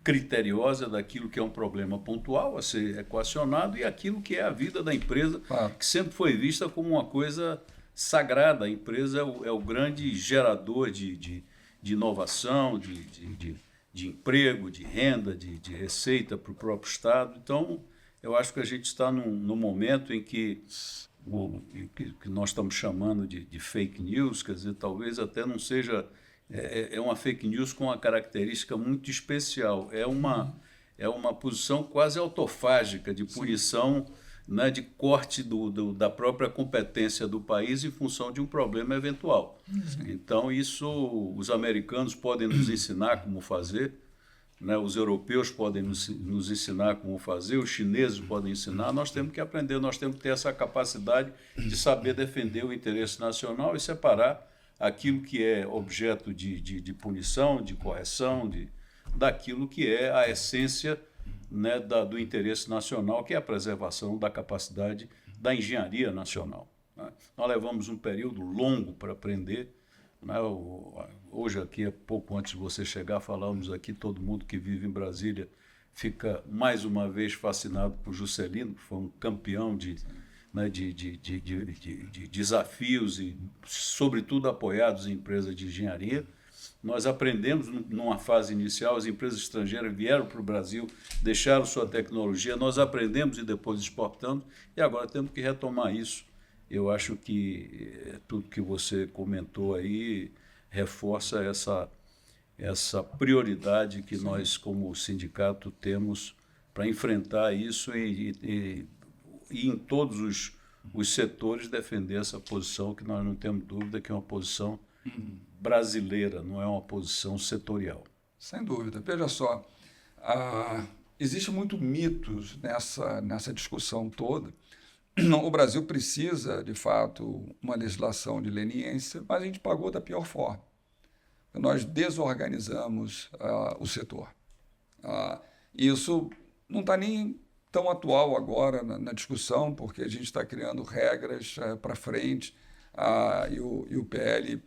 criteriosa daquilo que é um problema pontual a ser equacionado e aquilo que é a vida da empresa, que sempre foi vista como uma coisa sagrada. A empresa é o grande gerador de inovação, de emprego, de renda, de receita para o próprio Estado. Então, eu acho que a gente está num momento em que que nós estamos chamando de fake news, quer dizer, talvez até não seja... É uma fake news com uma característica muito especial. É uma posição quase autofágica de punição né, de corte da própria competência do país em função de um problema eventual. Então, isso os americanos podem nos ensinar como fazer, né, os europeus podem nos ensinar como fazer, os chineses podem ensinar, nós temos que aprender, nós temos que ter essa capacidade de saber defender o interesse nacional e separar aquilo que é objeto de punição, de correção, daquilo que é a essência, né, do interesse nacional, que é a preservação da capacidade da engenharia nacional. Né? Nós levamos um período longo para aprender. Né? Hoje, aqui, pouco antes de você chegar, falamos aqui, todo mundo que vive em Brasília fica mais uma vez fascinado por Juscelino, que foi um campeão de desafios e, sobretudo, apoiados em empresas de engenharia. Nós aprendemos, numa fase inicial, as empresas estrangeiras vieram para o Brasil, deixaram sua tecnologia, nós aprendemos e depois exportamos, e agora temos que retomar isso. Eu acho que tudo que você comentou aí reforça essa prioridade que nós, como sindicato, temos para enfrentar isso e em todos os setores defender essa posição, que nós não temos dúvida que é uma posição brasileira, não é uma posição setorial. Sem dúvida. Veja só, existe muito mitos nessa discussão toda. O Brasil precisa, de fato, uma legislação de leniência, mas a gente pagou da pior forma. Nós desorganizamos o setor. Isso não está nem tão atual agora na discussão, porque a gente está criando regras para frente, e o PL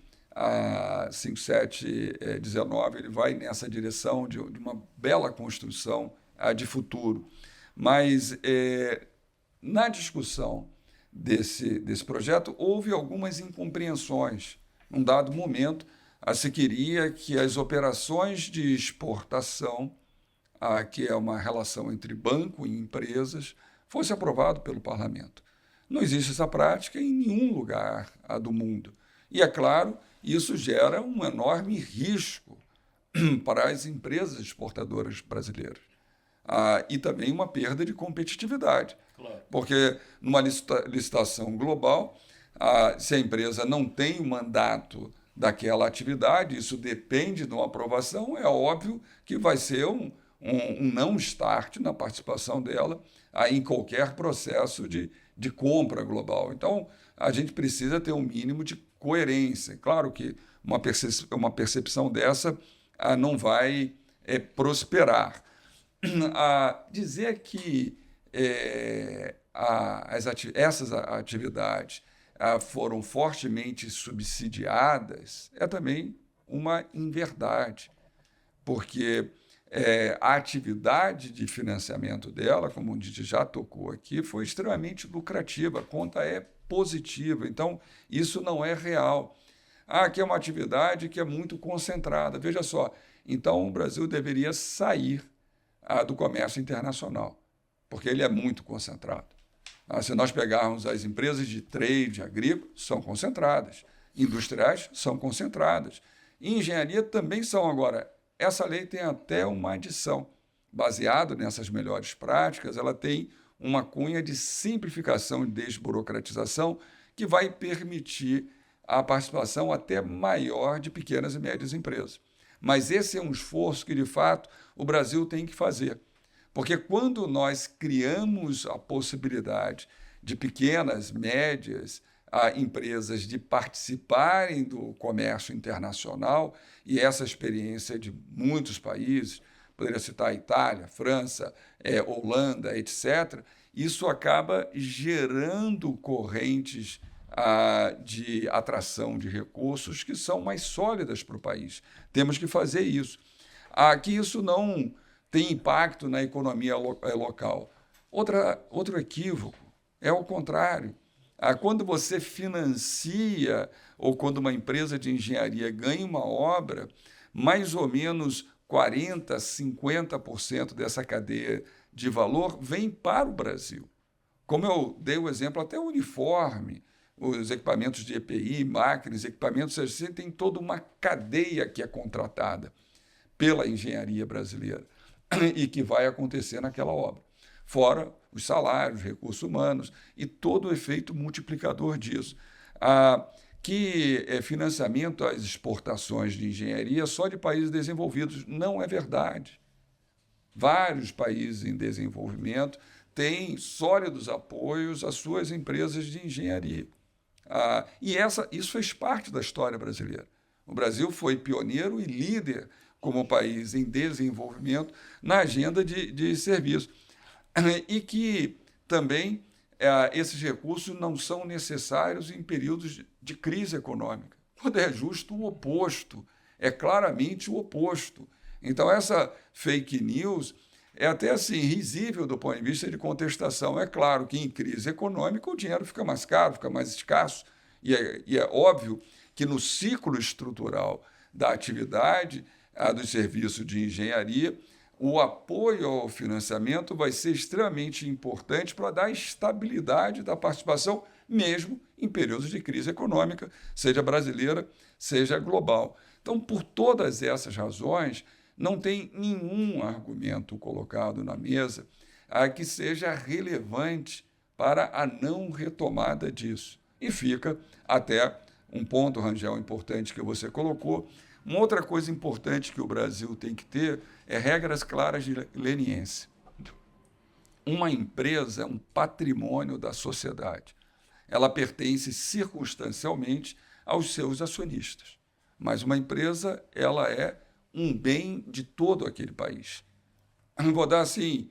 5719 ele vai nessa direção de uma bela construção de futuro. Mas na discussão desse projeto houve algumas incompreensões. Num dado momento, se queria que as operações de exportação, que é uma relação entre banco e empresas, fosse aprovado pelo parlamento. Não existe essa prática em nenhum lugar do mundo. E, é claro, isso gera um enorme risco para as empresas exportadoras brasileiras. E também uma perda de competitividade. Claro. Porque numa licitação global, se a empresa não tem o mandato daquela atividade, isso depende de uma aprovação, é óbvio que vai ser um não start na participação dela em qualquer processo de compra global. Então, a gente precisa ter um mínimo de coerência. Claro que uma percepção dessa não vai prosperar. Dizer que essas atividades foram fortemente subsidiadas é também uma inverdade, porque a atividade de financiamento dela, como a gente já tocou aqui, foi extremamente lucrativa, a conta é positiva, então isso não é real. Aqui é uma atividade que é muito concentrada. Veja só, então o Brasil deveria sair do comércio internacional, porque ele é muito concentrado. Se nós pegarmos as empresas de trade agrícola, são concentradas, industriais são concentradas, e engenharia também são. Agora, essa lei tem até uma adição. Baseado nessas melhores práticas, ela tem uma cunha de simplificação e desburocratização que vai permitir a participação até maior de pequenas e médias empresas. Mas esse é um esforço que, de fato, o Brasil tem que fazer. Porque quando nós criamos a possibilidade de pequenas, médias empresas de participarem do comércio internacional, e essa experiência de muitos países, poderia citar Itália, França, Holanda, etc., isso acaba gerando correntes de atração de recursos que são mais sólidas para o país. Temos que fazer isso. Que isso não tem impacto na economia local. Outro equívoco é o contrário. Quando você financia ou quando uma empresa de engenharia ganha uma obra, mais ou menos 40%, 50% dessa cadeia de valor vem para o Brasil. Como eu dei o exemplo, até o uniforme, os equipamentos de EPI, máquinas, equipamentos, você tem toda uma cadeia que é contratada pela engenharia brasileira e que vai acontecer naquela obra. fora os salários, recursos humanos e todo o efeito multiplicador disso. Que financiamento às exportações de engenharia só de países desenvolvidos. Não é verdade. Vários países em desenvolvimento têm sólidos apoios às suas empresas de engenharia. Isso fez parte da história brasileira. O Brasil foi pioneiro e líder como país em desenvolvimento na agenda de serviços. E que também esses recursos não são necessários em períodos de crise econômica. Quando é justo o oposto, é claramente o oposto. Então, essa fake news é até assim risível do ponto de vista de contestação. É claro que em crise econômica o dinheiro fica mais caro, fica mais escasso, e é óbvio que no ciclo estrutural da atividade dos serviços de engenharia, o apoio ao financiamento vai ser extremamente importante para dar estabilidade da participação, mesmo em períodos de crise econômica, seja brasileira, seja global. Então, por todas essas razões, não tem nenhum argumento colocado na mesa que seja relevante para a não retomada disso. E fica até um ponto, Rangel, importante que você colocou. Uma outra coisa importante que o Brasil tem que ter é regras claras de leniência. Uma empresa é um patrimônio da sociedade. Ela pertence circunstancialmente aos seus acionistas. Mas uma empresa, ela é um bem de todo aquele país. Vou dar, assim,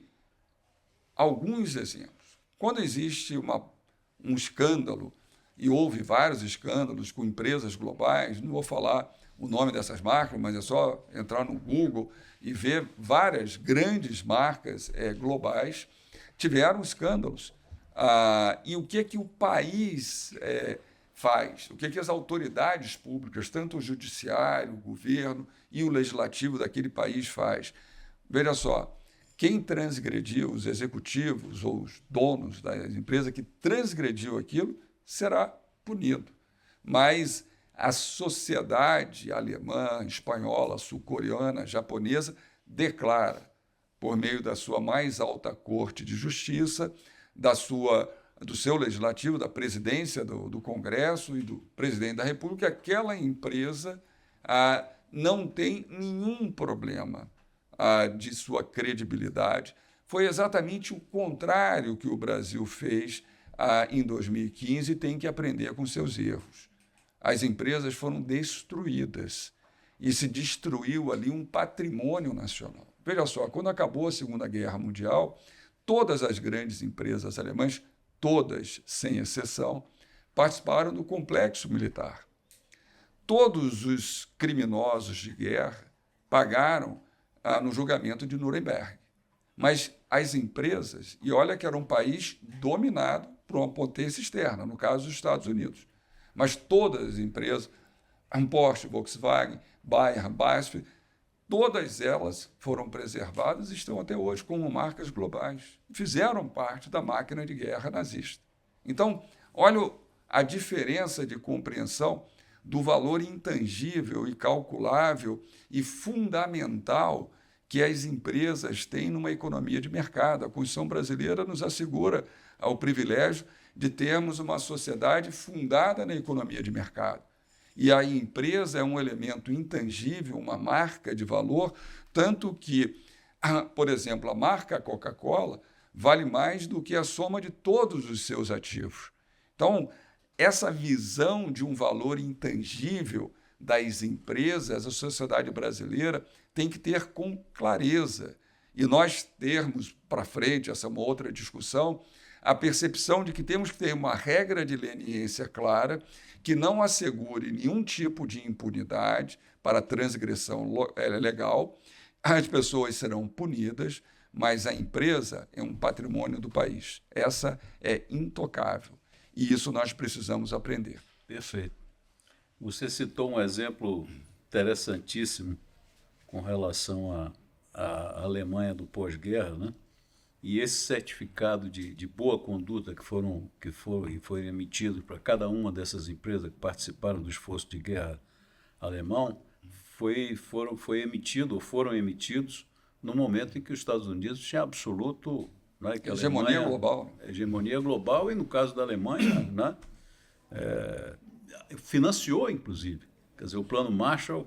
alguns exemplos. Quando existe um escândalo, e houve vários escândalos com empresas globais, não vou falar o nome dessas marcas, mas é só entrar no Google e ver várias grandes marcas globais tiveram escândalos. E o que o país faz? O que as autoridades públicas, tanto o judiciário, o governo e o legislativo daquele país faz? Veja só, quem transgrediu, os executivos ou os donos da empresa que transgrediu aquilo, será punido. Mas a sociedade alemã, espanhola, sul-coreana, japonesa declara, por meio da sua mais alta corte de justiça, do seu legislativo, da presidência do Congresso e do presidente da República, aquela empresa não tem nenhum problema de sua credibilidade. Foi exatamente o contrário que o Brasil fez em 2015 e tem que aprender com seus erros. As empresas foram destruídas e se destruiu ali um patrimônio nacional. Veja só, quando acabou a Segunda Guerra Mundial, todas as grandes empresas alemãs, todas, sem exceção, participaram do complexo militar. Todos os criminosos de guerra pagaram no julgamento de Nuremberg. Mas as empresas, e olha que era um país dominado por uma potência externa, no caso dos Estados Unidos, mas todas as empresas, Porsche, Volkswagen, Bayer, BASF, todas elas foram preservadas e estão até hoje como marcas globais. Fizeram parte da máquina de guerra nazista. Então, olha a diferença de compreensão do valor intangível e calculável e fundamental que as empresas têm numa economia de mercado. A Constituição brasileira nos assegura o privilégio de termos uma sociedade fundada na economia de mercado. E a empresa é um elemento intangível, uma marca de valor, tanto que, por exemplo, a marca Coca-Cola vale mais do que a soma de todos os seus ativos. Então, essa visão de um valor intangível das empresas, a sociedade brasileira tem que ter com clareza. E nós termos para frente, essa é uma outra discussão, a percepção de que temos que ter uma regra de leniência clara que não assegure nenhum tipo de impunidade para transgressão legal. As pessoas serão punidas, mas a empresa é um patrimônio do país. Essa é intocável. E isso nós precisamos aprender. Perfeito. Você citou um exemplo interessantíssimo com relação à Alemanha do pós-guerra, né? E esse certificado de boa conduta que foi emitido para cada uma dessas empresas que participaram do esforço de guerra alemão foram emitidos no momento em que os Estados Unidos tinham absoluto né, que hegemonia global. Hegemonia global, e no caso da Alemanha, né, financiou, inclusive. Quer dizer, o Plano Marshall,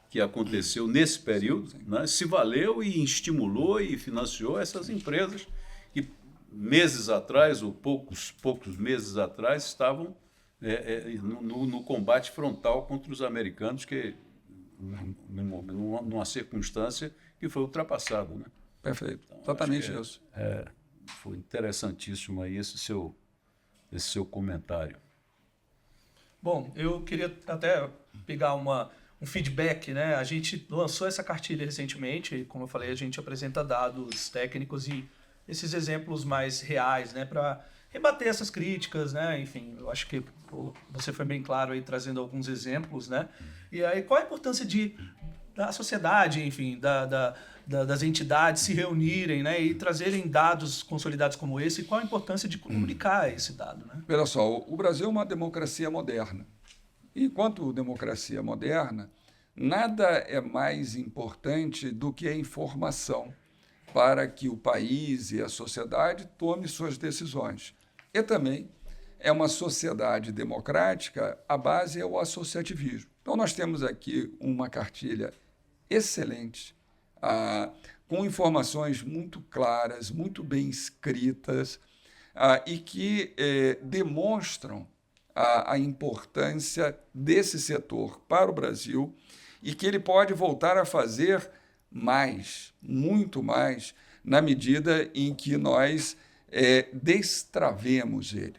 que aconteceu nesse período, né, se valeu e estimulou e financiou essas empresas que meses atrás, ou poucos meses atrás, estavam no combate frontal contra os americanos, que numa circunstância que foi ultrapassada, né? Perfeito, então, exatamente isso. Foi interessantíssimo aí esse seu comentário. Bom, eu queria até pegar um feedback, né? A gente lançou essa cartilha recentemente, e como eu falei, a gente apresenta dados técnicos e esses exemplos mais reais, né? Para rebater essas críticas, né? Enfim, eu acho que você foi bem claro aí trazendo alguns exemplos, né? E aí, qual a importância da sociedade, enfim, das entidades se reunirem, né, e trazerem dados consolidados como esse, e qual a importância de comunicar esse dado, né? Olha só, o Brasil é uma democracia moderna. E enquanto democracia moderna, nada é mais importante do que a informação para que o país e a sociedade tomem suas decisões. E também é uma sociedade democrática, a base é o associativismo. Então, nós temos aqui uma cartilha excelente, com informações muito claras, muito bem escritas, e que demonstram a importância desse setor para o Brasil e que ele pode voltar a fazer mais, muito mais, na medida em que nós destravemos ele.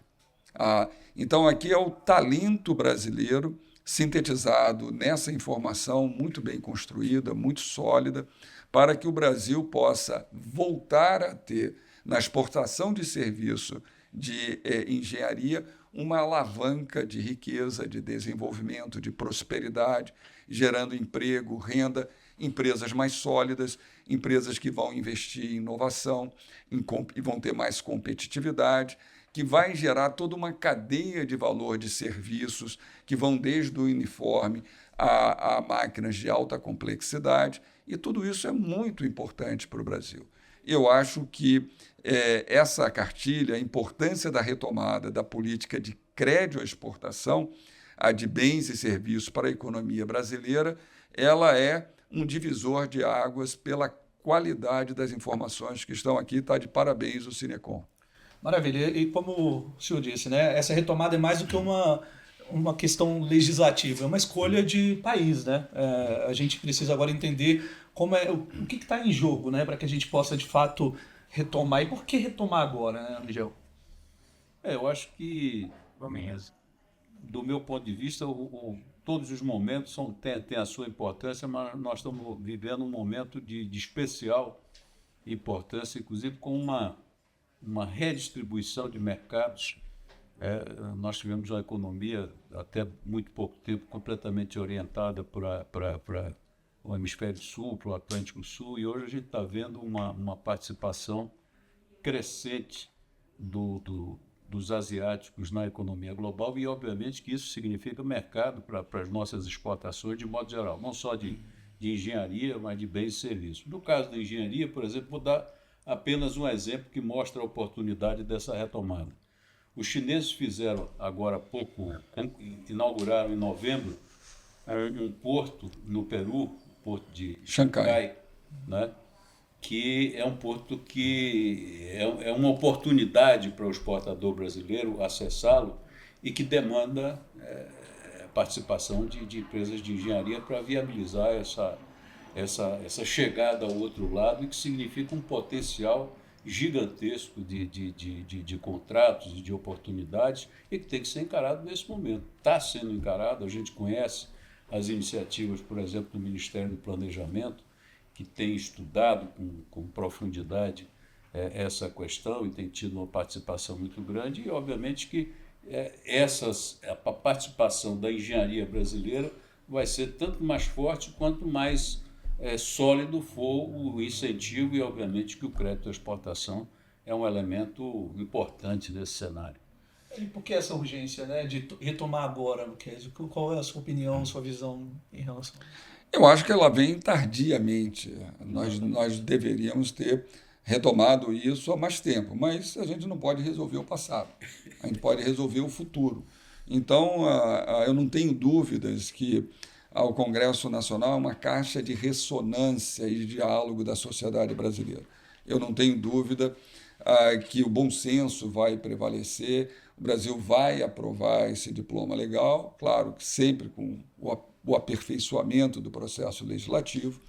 Então, aqui é o talento brasileiro sintetizado nessa informação muito bem construída, muito sólida, para que o Brasil possa voltar a ter, na exportação de serviço de engenharia, uma alavanca de riqueza, de desenvolvimento, de prosperidade, gerando emprego, renda, empresas mais sólidas, empresas que vão investir em inovação e vão ter mais competitividade, que vai gerar toda uma cadeia de valor de serviços que vão desde o uniforme a máquinas de alta complexidade, e tudo isso é muito importante para o Brasil. Eu acho que essa cartilha, a importância da retomada da política de crédito à exportação, de bens e serviços para a economia brasileira, ela é um divisor de águas pela qualidade das informações que estão aqui. Está de parabéns o Cinecom. Maravilha. E como o senhor disse, né, essa retomada é mais do que uma questão legislativa, é uma escolha de país, né? A gente precisa agora entender o que está em jogo, né, para que a gente possa, de fato, retomar. E por que retomar agora, né, Miguel? Eu acho que, do meu ponto de vista, todos os momentos têm a sua importância, mas nós estamos vivendo um momento de especial importância, inclusive com uma redistribuição de mercados. Nós tivemos uma economia, até muito pouco tempo, completamente orientada para o hemisfério sul, para o Atlântico Sul, e hoje a gente está vendo uma participação crescente dos asiáticos na economia global, e obviamente que isso significa mercado para as nossas exportações de modo geral, não só de engenharia, mas de bens e serviços. No caso da engenharia, por exemplo, vou dar apenas um exemplo que mostra a oportunidade dessa retomada. Os chineses fizeram agora há pouco, inauguraram em novembro, um porto no Peru, o porto de Xangai, né? Que é um porto que é uma oportunidade para o exportador brasileiro acessá-lo e que demanda participação de empresas de engenharia para viabilizar essa chegada ao outro lado, e que significa um potencial gigantesco de contratos e de oportunidades, e que tem que ser encarado nesse momento. Está sendo encarado, a gente conhece as iniciativas, por exemplo, do Ministério do Planejamento, que tem estudado com profundidade essa questão e tem tido uma participação muito grande, e obviamente que a participação da engenharia brasileira vai ser tanto mais forte quanto mais sólido for o incentivo, e obviamente que o crédito à exportação é um elemento importante nesse cenário. E por que essa urgência, né, de retomar agora, Luquezzi? Qual é a sua opinião, sua visão em relação a isso? Eu acho que ela vem tardiamente. Nós deveríamos ter retomado isso há mais tempo, mas a gente não pode resolver o passado, a gente pode resolver o futuro. Então, eu não tenho dúvidas que o Congresso Nacional é uma caixa de ressonância e de diálogo da sociedade brasileira. Eu não tenho dúvida que o bom senso vai prevalecer, o Brasil vai aprovar esse diploma legal, claro que sempre com o aperfeiçoamento do processo legislativo,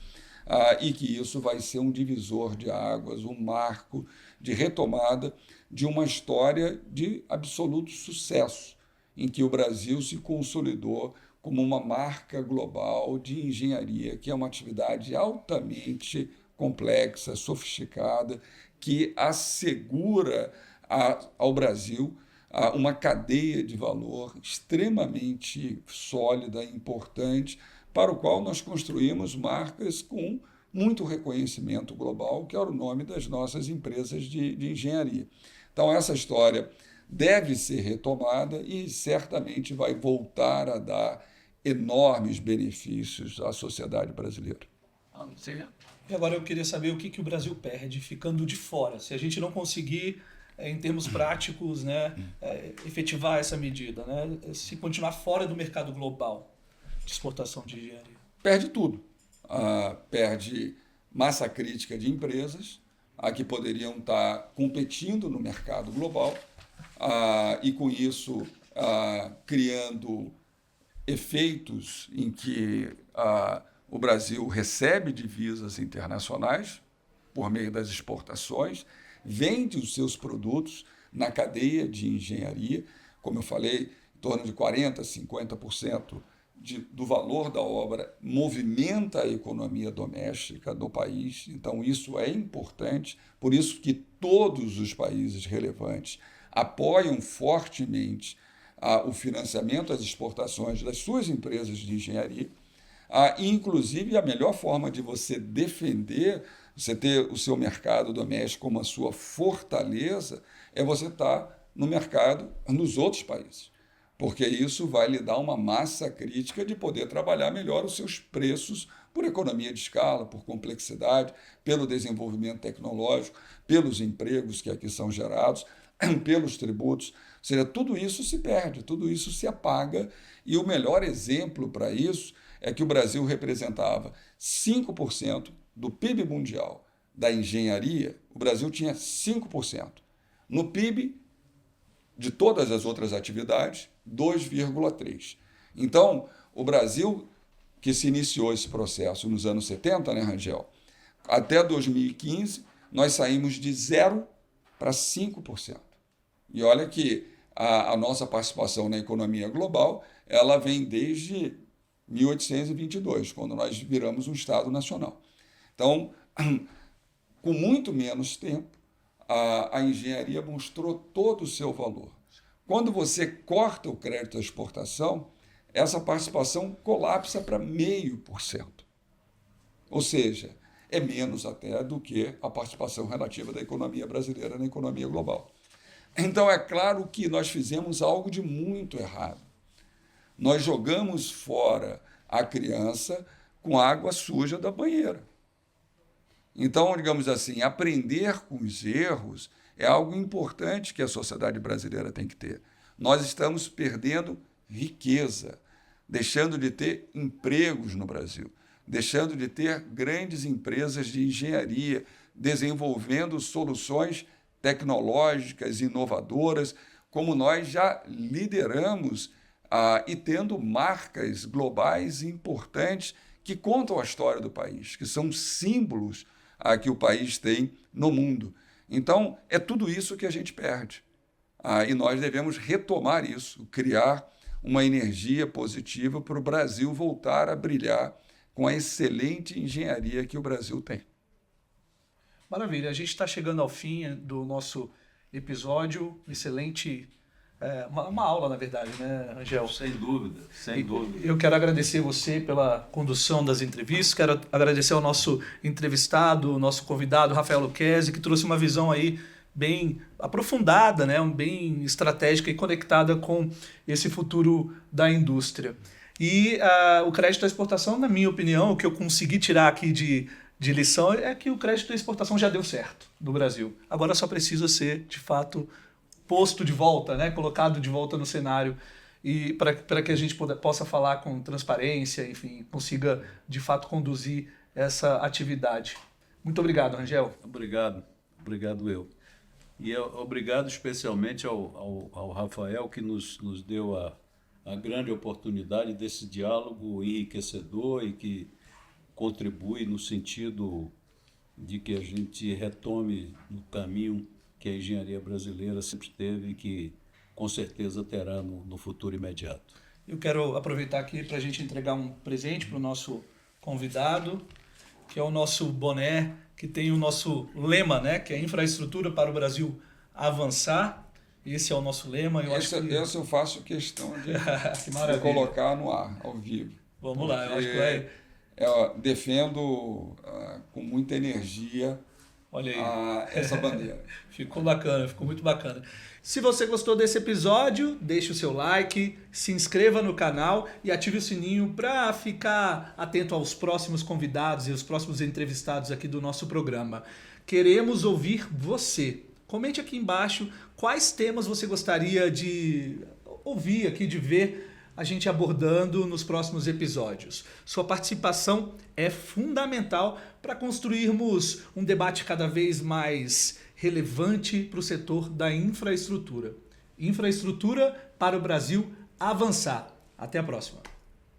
e que isso vai ser um divisor de águas, um marco de retomada de uma história de absoluto sucesso, em que o Brasil se consolidou como uma marca global de engenharia, que é uma atividade altamente complexa, sofisticada, que assegura ao Brasil uma cadeia de valor extremamente sólida e importante, para o qual nós construímos marcas com muito reconhecimento global, que é o nome das nossas empresas de engenharia. Então, essa história deve ser retomada e certamente vai voltar a dar enormes benefícios à sociedade brasileira. E agora eu queria saber o que o Brasil perde ficando de fora, se a gente não conseguir, em termos práticos, né, efetivar essa medida, né, se continuar fora do mercado global de exportação de engenharia. Perde tudo. Perde massa crítica de empresas que poderiam estar competindo no mercado global e, com isso, criando efeitos em que o Brasil recebe divisas internacionais por meio das exportações, vende os seus produtos na cadeia de engenharia, como eu falei, em torno de 40%, 50% do valor da obra movimenta a economia doméstica do país, então isso é importante, por isso que todos os países relevantes apoiam fortemente o financiamento às exportações das suas empresas de engenharia, e inclusive a melhor forma de você defender, você ter o seu mercado doméstico como a sua fortaleza, é você estar no mercado nos outros países, porque isso vai lhe dar uma massa crítica de poder trabalhar melhor os seus preços por economia de escala, por complexidade, pelo desenvolvimento tecnológico, pelos empregos que aqui são gerados, pelos tributos. Ou seja, tudo isso se perde, tudo isso se apaga, e o melhor exemplo para isso é que o Brasil representava 5% do PIB mundial da engenharia, o Brasil tinha 5%. No PIB de todas as outras atividades, 2,3%. Então, o Brasil, que se iniciou esse processo nos anos 70, né, Rangel? Até 2015, nós saímos de 0% para 5%. E olha que a nossa participação na economia global, ela vem desde 1822, quando nós viramos um Estado nacional. Então, com muito menos tempo, a engenharia mostrou todo o seu valor. Quando você corta o crédito à exportação, essa participação colapsa para 0,5%. Ou seja, é menos até do que a participação relativa da economia brasileira na economia global. Então, é claro que nós fizemos algo de muito errado. Nós jogamos fora a criança com água suja da banheira. Então, digamos assim, aprender com os erros é algo importante que a sociedade brasileira tem que ter. Nós estamos perdendo riqueza, deixando de ter empregos no Brasil, deixando de ter grandes empresas de engenharia, desenvolvendo soluções tecnológicas, inovadoras, como nós já lideramos e tendo marcas globais importantes que contam a história do país, que são símbolos que o país tem no mundo. Então, é tudo isso que a gente perde. E nós devemos retomar isso, criar uma energia positiva para o Brasil voltar a brilhar com a excelente engenharia que o Brasil tem. Maravilha, a gente está chegando ao fim do nosso episódio, excelente, uma aula, na verdade, né, Angel? Sem dúvida, sem dúvida. Eu quero agradecer você pela condução das entrevistas, quero agradecer ao nosso entrevistado, nosso convidado, Rafael Lucchesi, que trouxe uma visão aí bem aprofundada, né, bem estratégica e conectada com esse futuro da indústria. E o crédito à exportação, na minha opinião, o que eu consegui tirar aqui de de lição é que o crédito à exportação já deu certo no Brasil. Agora só precisa ser, de fato, posto de volta, né? Colocado de volta no cenário e para que a gente possa falar com transparência, enfim, consiga, de fato, conduzir essa atividade. Muito obrigado, Rangel. Obrigado eu. E obrigado especialmente ao Rafael, que nos deu a grande oportunidade desse diálogo enriquecedor e que contribui no sentido de que a gente retome no caminho que a engenharia brasileira sempre teve e que com certeza terá no futuro imediato. Eu quero aproveitar aqui para a gente entregar um presente para o nosso convidado, que é o nosso boné, que tem o nosso lema, né, que é infraestrutura para o Brasil avançar. Esse é o nosso lema. Esse eu faço questão de colocar no ar, ao vivo. Vamos lá, eu acho que vai... defendo com muita energia essa bandeira. Ficou bacana, ficou muito bacana. Se você gostou desse episódio, deixe o seu like, se inscreva no canal e ative o sininho para ficar atento aos próximos convidados e os próximos entrevistados aqui do nosso programa. Queremos ouvir você. Comente aqui embaixo quais temas você gostaria de ouvir aqui, de ver a gente abordando nos próximos episódios. Sua participação é fundamental para construirmos um debate cada vez mais relevante para o setor da infraestrutura. Infraestrutura para o Brasil avançar. Até a próxima.